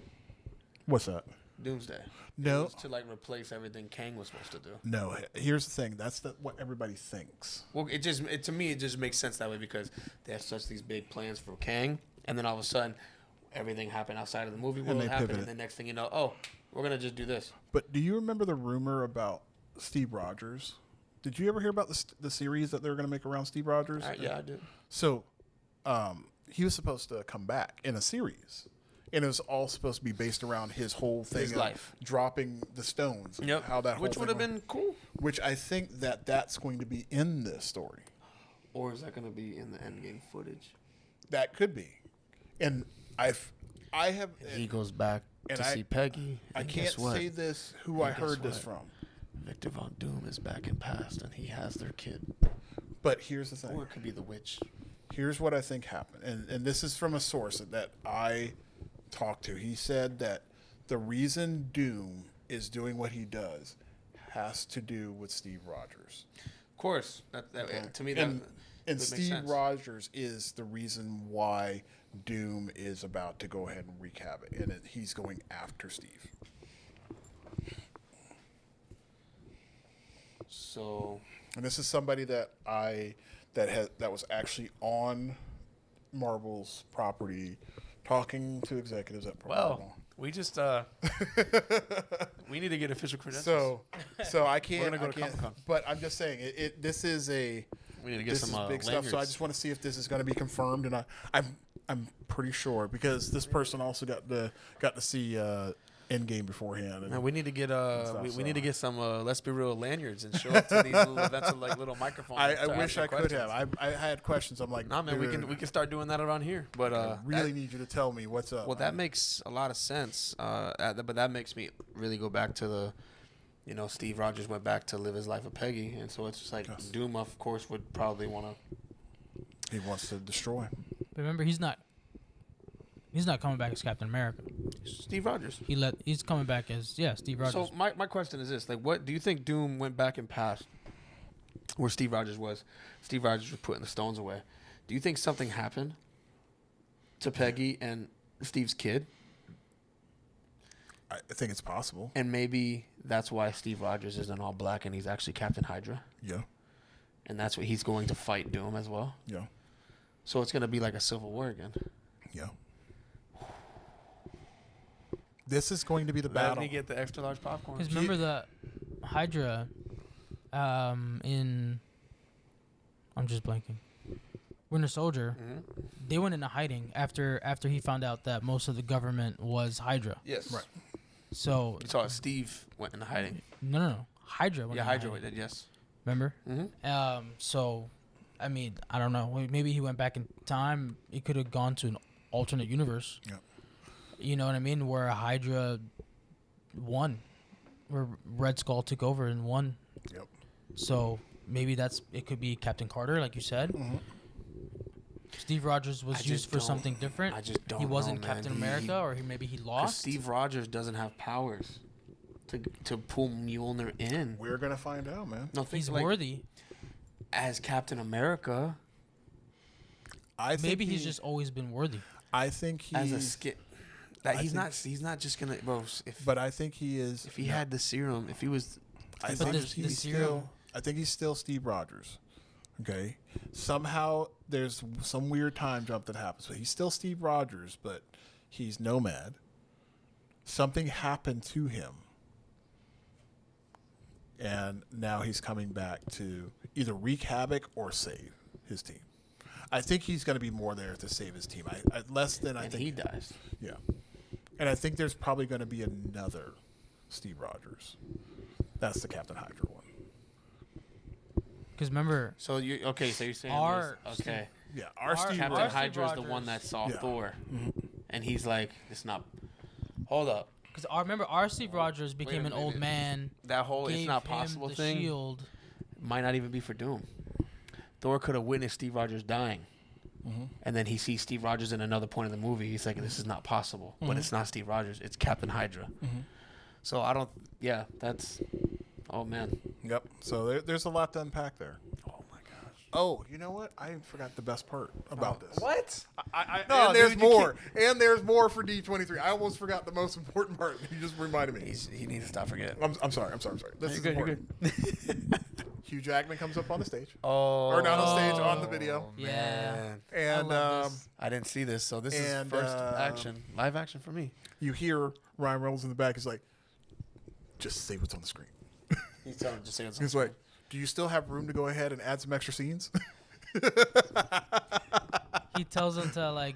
What's that? Doomsday. No. It was to replace everything Kang was supposed to do. No. Here's the thing. That's what everybody thinks. Well, to me it just makes sense that way because they have such these big plans for Kang, and then all of a sudden everything happened outside of the movie world happened, and the next thing you know, we're gonna just do this. But do you remember the rumor about Steve Rogers? Did you ever hear about the series that they were gonna make around Steve Rogers? Yeah, I did. So, he was supposed to come back in a series. And it was all supposed to be based around his whole thing his life. Dropping the stones. Yep. How that Which would have been cool. Which I think that's going to be in this story. Or is that going to be in the Endgame footage? That could be. And I have. And he goes back to see Peggy. I can't say this who I heard this from. Victor Von Doom is back in past and he has their kid. But here's the thing. Or it could be the witch. Here's what I think happened. And this is from a source that I talked to. He said that the reason Doom is doing what he does has to do with Steve Rogers. Of course. To me, and Steve Rogers is the reason why Doom is about to go ahead and wreak havoc, and he's going after Steve. So, and this is somebody that was actually on Marvel's property, talking to executives at Marvel. Well, we just we need to get official credentials. So I can't. We're gonna go to Comic-Con. But I'm just saying, this is a. We need to get some big lanyards. stuff. So I just want to see if this is going to be confirmed, and I'm pretty sure because this person also got to see Endgame beforehand. And we need to get we need to get some Let's Be Real lanyards and show up to these little events with little microphones. I wish I could have. I had questions. I'm like, nah, man, we can start doing that around here. But I really need you to tell me what's up. Well, that makes a lot of sense. But that makes me really go back to the. Steve Rogers went back to live his life with Peggy, and so it's just yes. Doom, of course, would probably want to. He wants to destroy. But remember, he's not He's not coming back as Captain America. Steve Rogers. He's coming back as Steve Rogers. So my question is this: like, what do you think Doom went back and past where Steve Rogers was? Steve Rogers was putting the stones away. Do you think something happened to Peggy and Steve's kid? I think it's possible. And maybe that's why Steve Rogers isn't all black and he's actually Captain Hydra. Yeah. And that's what he's going to fight Doom as well. Yeah. So it's going to be like a civil war again. Yeah. This is going to be the battle. Let me get the extra large popcorn. Because remember the Hydra in... I'm just blanking. Winter Soldier, they went into hiding after he found out that most of the government was Hydra. Yes. Right. So... You saw Steve went into hiding. No. Hydra went into Hydra hiding. did, yes. Remember? Mm-hmm. So, I mean, I don't know. Maybe he went back in time. He could have gone to an alternate universe. Yeah. You know what I mean? Where Hydra won. Where Red Skull took over and won. Yep. So, maybe it could be Captain Carter, like you said. Mm-hmm. Steve Rogers was used for something different. I just don't He wasn't know, Captain man. America, or maybe he lost. Steve Rogers doesn't have powers to pull Mjolnir in. We're going to find out, man. No, think He's like, worthy. As Captain America. I think Maybe he's just always been worthy. I think he's... As a skit. He's not just going to... Bro, but I think he is... If he had the serum, if he was... I think he's still Steve Rogers. Okay? Somehow there's some weird time jump that happens. But he's still Steve Rogers, but he's Nomad. Something happened to him. And now he's coming back to either wreak havoc or save his team. I think he's going to be more there to save his team. I think he dies. Yeah. And I think there's probably going to be another Steve Rogers. That's the Captain Hydra one. Because remember... So you're saying our okay. Yeah, our Steve Captain Rogers. Hydra is the one that saw Yeah. Thor. Mm-hmm. And he's like, it's not... Hold up. Because remember, our Steve Rogers became an old man. That whole it's not possible the thing shield. might not even be for Doom. Thor could have witnessed Steve Rogers dying. Mm-hmm. And then he sees Steve Rogers in another point of the movie. He's like, this is not possible. Mm-hmm. But it's not Steve Rogers. It's Captain Hydra. Mm-hmm. So I don't... Yeah, that's... Oh, man. Yep. So there's a lot to unpack there. Oh, my gosh. Oh, you know what? I forgot the best part about this. What? No, and there's more. And there's more for D23. I almost forgot the most important part. You just reminded me. He needs to stop forgetting. I'm sorry. This is good, important. Hugh Jackman comes up on the stage. Oh. Or not on stage, on the video. Yeah. And I didn't see this, so this is first live action for me. You hear Ryan Reynolds in the back. He's like, just say what's on the screen. He's telling him, just say what's on He's like, do you still have room to go ahead and add some extra scenes? He tells them to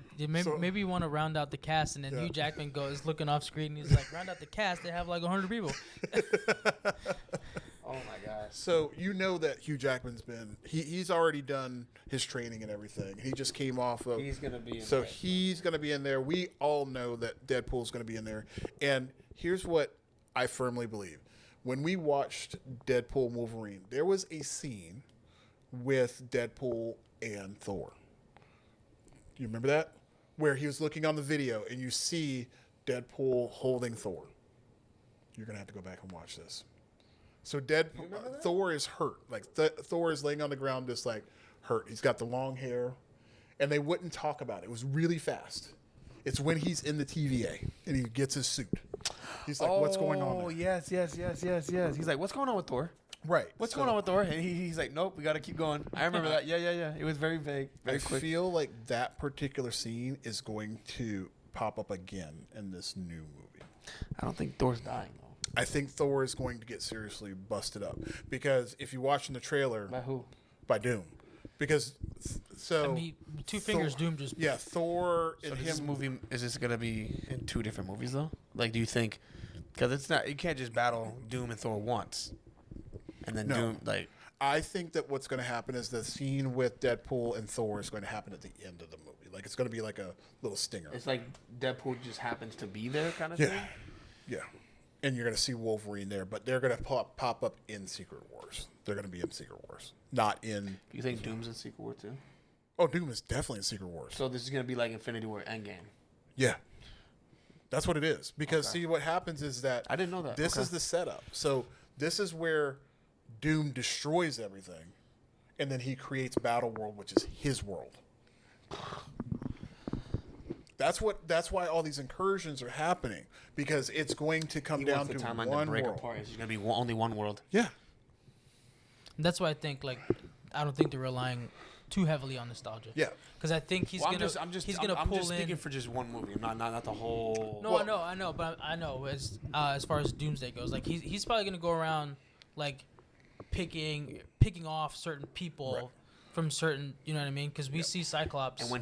maybe you want to round out the cast, and then Hugh Jackman goes looking off screen. And he's like, round out the cast. They have like 100 people. Oh my gosh. So you know that Hugh Jackman's been he's already done his training and everything. He just came off of. He's gonna be. He's gonna be in there. We all know that Deadpool's gonna be in there. And here's what I firmly believe: when we watched Deadpool and Wolverine, there was a scene with Deadpool and Thor. Do you remember that? Where he was looking on the video and you see Deadpool holding Thor. You're going to have to go back and watch this. So Thor is hurt. Like Thor is laying on the ground just like hurt. He's got the long hair. And they wouldn't talk about it. It was really fast. It's when he's in the TVA and he gets his suit. He's like, what's going on there? Oh, yes. He's like, what's going on with Thor? Right. What's going on with Thor? And he's like, nope, we got to keep going. I remember that. Yeah. It was very vague, very quick. I feel like that particular scene is going to pop up again in this new movie. I don't think Thor's dying, though. I think Thor is going to get seriously busted up. Because if you watch in the trailer... By who? By Doom. Because, Two Fingers Doom just... Yeah, Thor and This movie, is this going to be in two different movies, though? Like, do you think... Because it's not... You can't just battle Doom and Thor once. And then Doom, like... I think that what's going to happen is the scene with Deadpool and Thor is going to happen at the end of the movie. Like, it's going to be like a little stinger. It's like Deadpool just happens to be there kind of thing? Yeah. And you're going to see Wolverine there, but they're going to pop up in Secret Wars. They're going to be in Secret Wars, not in... Do you think Doom's in Secret War, too? Oh, Doom is definitely in Secret Wars. So this is going to be like Infinity War Endgame? Yeah. That's what it is. Because see, what happens is that I didn't know that. This is the setup. So this is where Doom destroys everything, and then he creates Battle World, which is his world. That's why all these incursions are happening, because it's going to come down to timeline one to break world. apart. It's going to be only one world. Yeah. That's why I think I don't think they're relying too heavily on nostalgia. Yeah. Because I think he's gonna I'm just pull in. speaking for just one movie, not the whole. No, I know, but I know as far as Doomsday goes, like he's probably gonna go around like picking off certain people from certain, you know what I mean? Because we see Cyclops, And when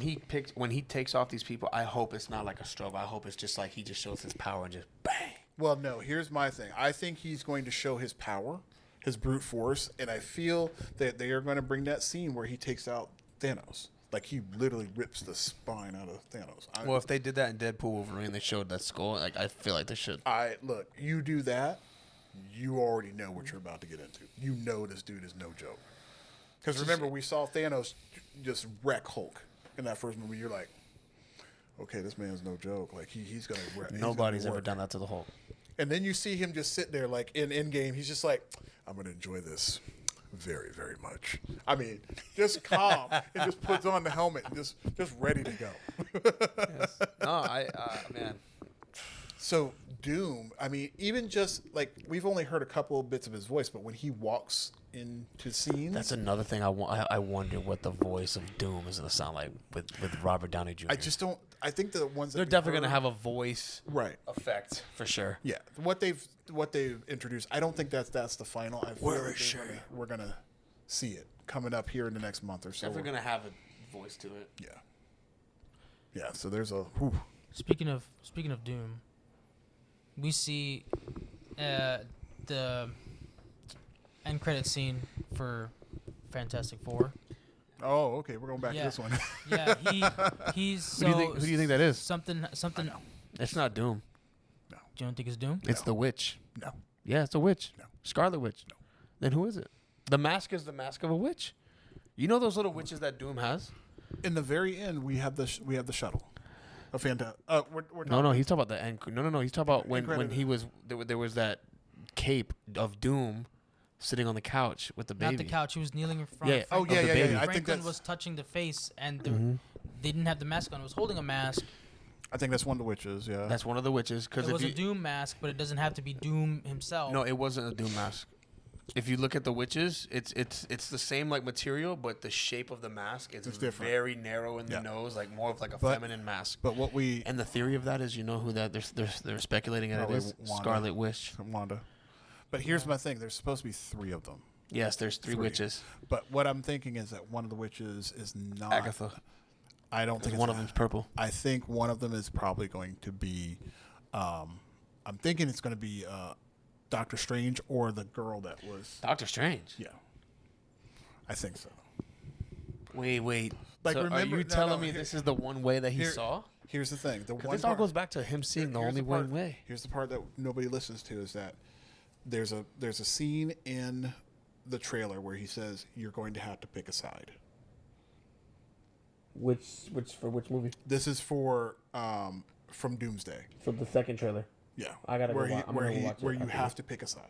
he takes off these people, I hope it's not like a strobe. I hope it's just like he just shows his power and just bang. Well, no, here's my thing. I think he's going to show his power, his brute force, and I feel that they are going to bring that scene where he takes out Thanos. Like, he literally rips the spine out of Thanos. Well, if they did that in Deadpool Wolverine, they showed that skull. Like, I feel like they should. Look, you do that, you already know what you're about to get into. You know this dude is no joke. Because remember, we saw Thanos just wreck Hulk in that first movie. You're like, okay, this man's no joke. Like, he's going to wreck. Nobody's ever done that to the Hulk. And then you see him just sit there, like, in Endgame. He's just like, I'm going to enjoy this very, very much. I mean, just calm and just puts on the helmet and just ready to go. Yes. No, man. So Doom, I mean, even just like we've only heard a couple of bits of his voice, but when he walks into scenes, That's another thing. I wonder what the voice of Doom is going to sound like with Robert Downey Jr. I just don't. I think the ones that They're definitely going to have a voice effect for sure. Yeah, what they've introduced, I don't think that's the final. I feel like we're gonna see it coming up here in the next month or so. Definitely going to have a voice to it. Yeah. Yeah. So there's a. Speaking of Doom, we see the end credit scene for Fantastic Four. Oh, okay. We're going back to this one. Yeah, he's. Who do you think that is? Something. It's not Doom. No. You don't think it's Doom? It's the witch. No. Yeah, it's a witch. No. Scarlet Witch. No. Then who is it? The mask is the mask of a witch. You know those little witches that Doom has? In the very end, we have the shuttle. A we're No, he's talking about the end. No. He's talking about when credit. he was there was that cape of Doom sitting on the couch with the baby. Not the couch. He was kneeling in front. Yeah. Of Franklin. Oh, yeah. I think Franklin was touching the face, and they didn't have the mask on. It was holding a mask. I think that's one of the witches. Yeah. That's one of the witches. Because It was a Doom mask, but it doesn't have to be Doom himself. No, it wasn't a Doom mask. If you look at the witches, it's the same like material, but the shape of the mask is different. Very narrow in the nose, like more of like a feminine mask. But what we and the theory of that is, you know who that they're speculating that it is? Wanda. Scarlet Witch. Wanda. But here's my thing: there's supposed to be 3 of them. Yes, there's three witches. But what I'm thinking is that one of the witches is not Agatha. I don't think one of them's purple. I think one of them is probably going to be. I'm thinking it's going to be Doctor Strange or the girl that was Doctor Strange. Yeah, I think so. Wait. Like, so remember, are you telling me this is the one way that he saw? Here's the thing: this all goes back to him seeing the only one way. Here's the part that nobody listens to: is that there's a scene in the trailer where he says you're going to have to pick a side. Which movie? This is for from Doomsday. For the second trailer. Yeah, I gotta where go watch. where you have to pick a side,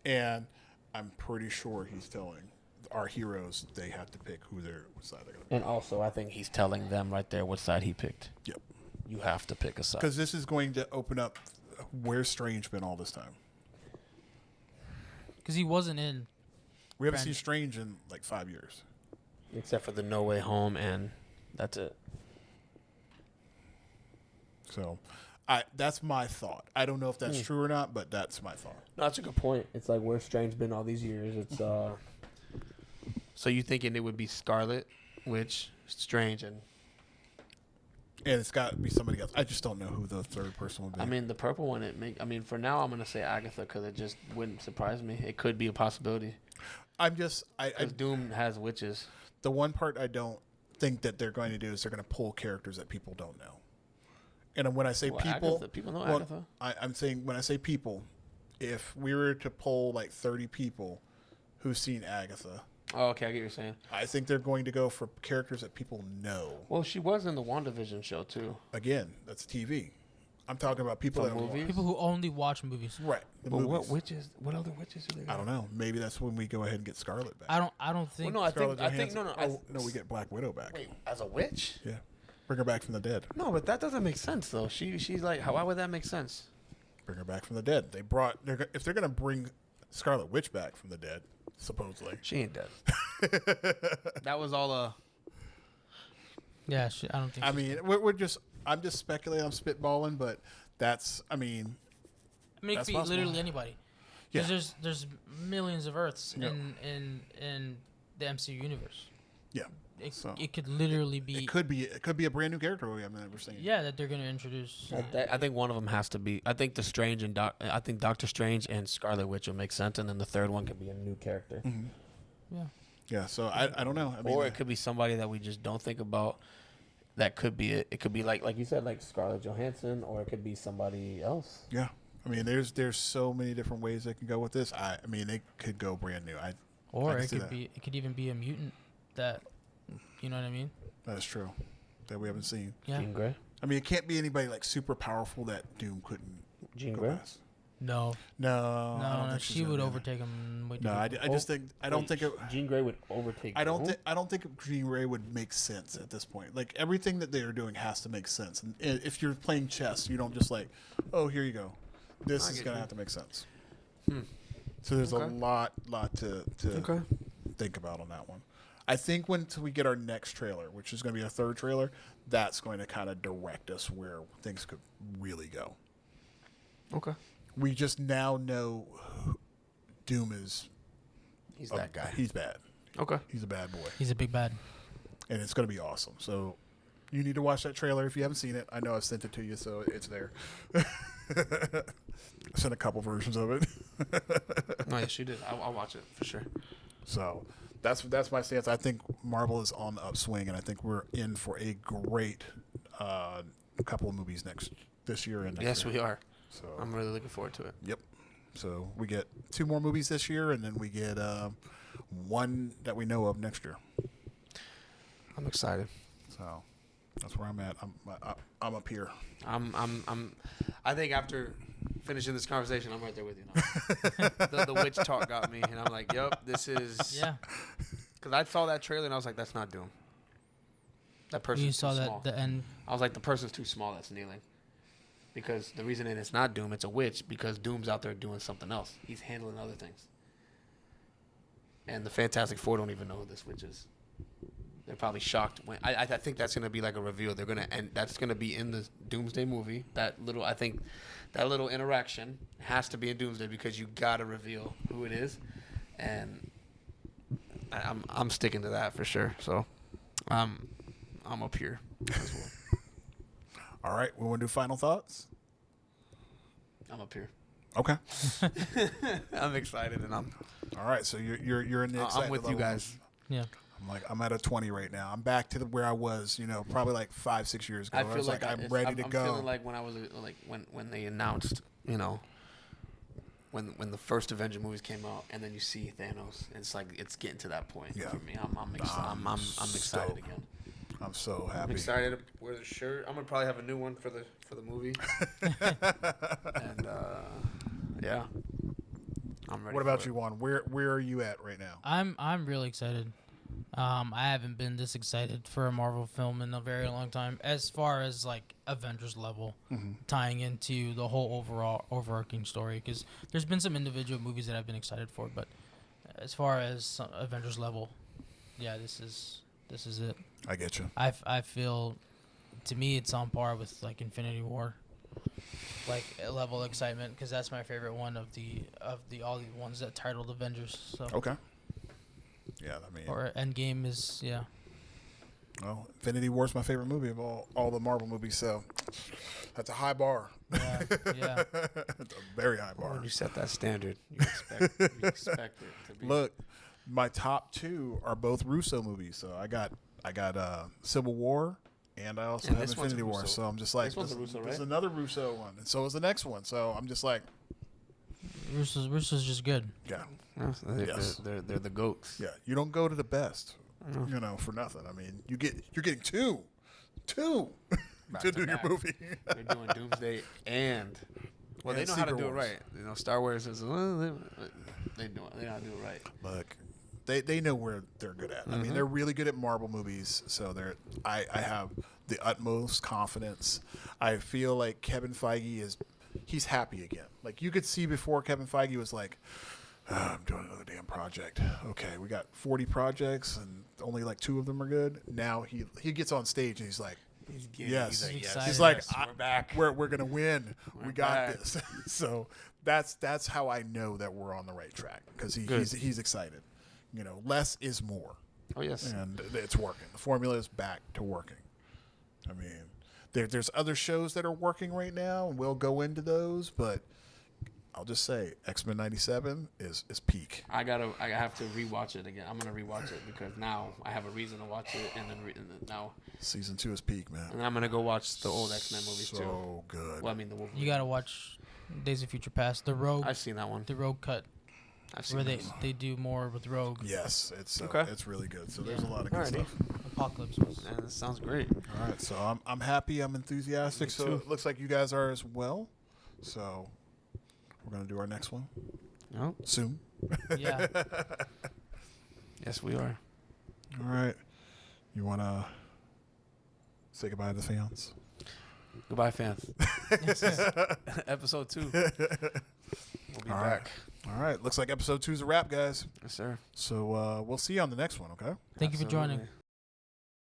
and I'm pretty sure he's telling our heroes they have to pick what side they're gonna pick. And also, I think he's telling them right there what side he picked. Yep. You have to pick a side. Because this is going to open up where's Strange been all this time. Because he wasn't in. We haven't seen Strange in like 5 years. Except for the No Way Home, and that's it. So, that's my thought. I don't know if that's true or not, but that's my thought. No, that's a good point. It's like where's Strange been all these years? It's So you thinking it would be Scarlet Witch, Strange, and it's got to be somebody else. I just don't know who the third person would be. I mean the purple one. For now I'm gonna say Agatha because it just wouldn't surprise me. It could be a possibility. Because Doom has witches. The one part I don't think that they're going to do is they're going to pull characters that people don't know. And when I say people, Agatha, people know Agatha. I'm saying when I say people, if we were to poll like 30 people who've seen Agatha, Oh, okay, I get what you're saying. I think they're going to go for characters that people know. Well, she was in the WandaVision show too. Again, that's TV. I'm talking about people that movies. People who only watch movies. Right. But what witches? What other witches do they got? I don't know. Maybe that's when we go ahead and get Scarlet back. I don't think. Well, no, I think no. No, we get Black Widow back. Wait, as a witch? Yeah, bring her back from the dead. No, but that doesn't make sense though. She's like, why would that make sense? Bring her back from the dead. If they're gonna bring Scarlet Witch back from the dead, supposedly She ain't dead. That was all a. Yeah, I don't think. I mean, I'm just speculating. I'm spitballing, but that's. I mean, it could be possible. literally anybody. Because there's millions of Earths in the MCU universe. Yeah. It could literally be. It could be a brand new character we haven't ever seen. Yeah, that they're gonna introduce. I think one of them has to be. I think I think Doctor Strange and Scarlet Witch will make sense, and then the third one could be a new character. Mm-hmm. Yeah. Yeah. So I don't know. I mean, or it could be somebody that we just don't think about. That could be it. It could be like you said, like Scarlett Johansson, or it could be somebody else. Yeah. I mean, there's so many different ways they can go with this. I mean, it could go brand new. I it could even be a mutant that, you know what I mean? That's true. That we haven't seen. Yeah. Jean Grey. I mean, it can't be anybody like super powerful that Doom couldn't. Jean Grey. No. No. She would overtake him. No, I just think I don't think it. Jean Grey would overtake. I don't think Jean Grey would make sense at this point. Like everything that they are doing has to make sense. And if you're playing chess, you don't just like, oh, here you go. This is gonna have to make sense. So there's a lot to think about on that one. I think until we get our next trailer, which is going to be our third trailer, that's going to kind of direct us where things could really go. Okay. We just now know Doom is. He's that guy. He's bad. Okay. He's a bad boy. He's a big bad. And it's going to be awesome. So you need to watch that trailer if you haven't seen it. I know I've sent it to you, so it's there. I sent a couple versions of it. Oh, yes, you did. I'll watch it for sure. So that's my stance. I think Marvel is on the upswing, and I think we're in for a great couple of movies this year and next year. Yes, we are. So I'm really looking forward to it. Yep. So we get 2 more movies this year, and then we get one that we know of next year. I'm excited. So that's where I'm at. I'm up here. I think after finishing this conversation, I'm right there with you now. the witch talk got me, and I'm like, yep, this is. Yeah. Because I saw that trailer and I was like, that's not Doom. That person's You saw too that small. the end. I was like, the person's too small that's kneeling. Because the reason it's not Doom, it's a witch, because Doom's out there doing something else. He's handling other things. And the Fantastic Four don't even know who this witch is. They're probably shocked when I think that's gonna be like a reveal. They're gonna and that's gonna be in the Doomsday movie. That little interaction has to be in Doomsday because you gotta reveal who it is, and I'm sticking to that for sure. So I'm up here as well. All right, we want to do final thoughts. I'm up here. Okay. I'm excited and I'm. All right, so you're in the. I'm with you guys. Yeah. I'm at a 20 right now. I'm back to where I was, probably like 5-6 years ago. I feel like I'm ready to go. I'm feeling like when I was like when they announced, when the first Avenger movies came out, and then you see Thanos, it's like it's getting to that point for me. I'm excited again. I'm so happy. I'm excited to wear the shirt. I'm gonna probably have a new one for the movie. And yeah, I'm ready. What about you, Juan? Where are you at right now? I'm really excited. I haven't been this excited for a Marvel film in a very long time, as far as like Avengers level, tying into the whole overarching story. Because there's been some individual movies that I've been excited for, but as far as Avengers level, yeah, this is it. I get you. I feel, to me, it's on par with like Infinity War, like a level of excitement, because that's my favorite one of the all the ones that titled Avengers. So. Okay. Yeah, I mean. Or Endgame is Well, Infinity War is my favorite movie of all the Marvel movies, so that's a high bar. Yeah. It's a very high bar. When you set that standard, you expect it to be. Look, my top 2 are both Russo movies. So I got Civil War, and I also have Infinity War. So I'm just like, this one's a Russo, right? There's another Russo one, and so is the next one. So I'm just like, Russo's just good. Yeah. Yes. They're the goats. Yeah. You don't go to the best, for nothing. I mean, you're getting two to do your movie. They're doing Doomsday and they know how to do it right. Star Wars is they know how to do it right. Look, they know where they're good at. I mean, they're really good at Marvel movies, so I have the utmost confidence. I feel like Kevin Feige he's happy again. Like you could see before Kevin Feige was like, I'm doing another damn project. Okay, we got 40 projects and only like 2 of them are good. Now he gets on stage and he's like, yes. He's like, we're back. We're gonna win. We got this. So that's how I know that we're on the right track because he's excited. Less is more. Oh yes, and it's working. The formula is back to working. I mean, there's other shows that are working right now, and we'll go into those. But I'll just say, X-Men '97 is peak. I have to rewatch it again. I'm gonna rewatch it because now I have a reason to watch it, and then now season 2 is peak, man. And I'm gonna go watch the old X-Men movies too. So good. Well, I mean the Wolverine. You gotta watch Days of Future Past, the Rogue. I've seen that one. The Rogue cut. Where they do more with Rogue. Yes, it's really good. So there's a lot of good stuff. Apocalypse was. Man, this sounds great. All right, so I'm happy. I'm enthusiastic. So it looks like you guys are as well. So we're gonna do our next one. No. Soon. Yeah. Yes, we are. All right. You wanna say goodbye to the fans? Goodbye, fans. Episode 2. We'll be back. All right. Looks like episode 2 is a wrap, guys. Yes, sir. So we'll see you on the next one, okay? Thank you for joining.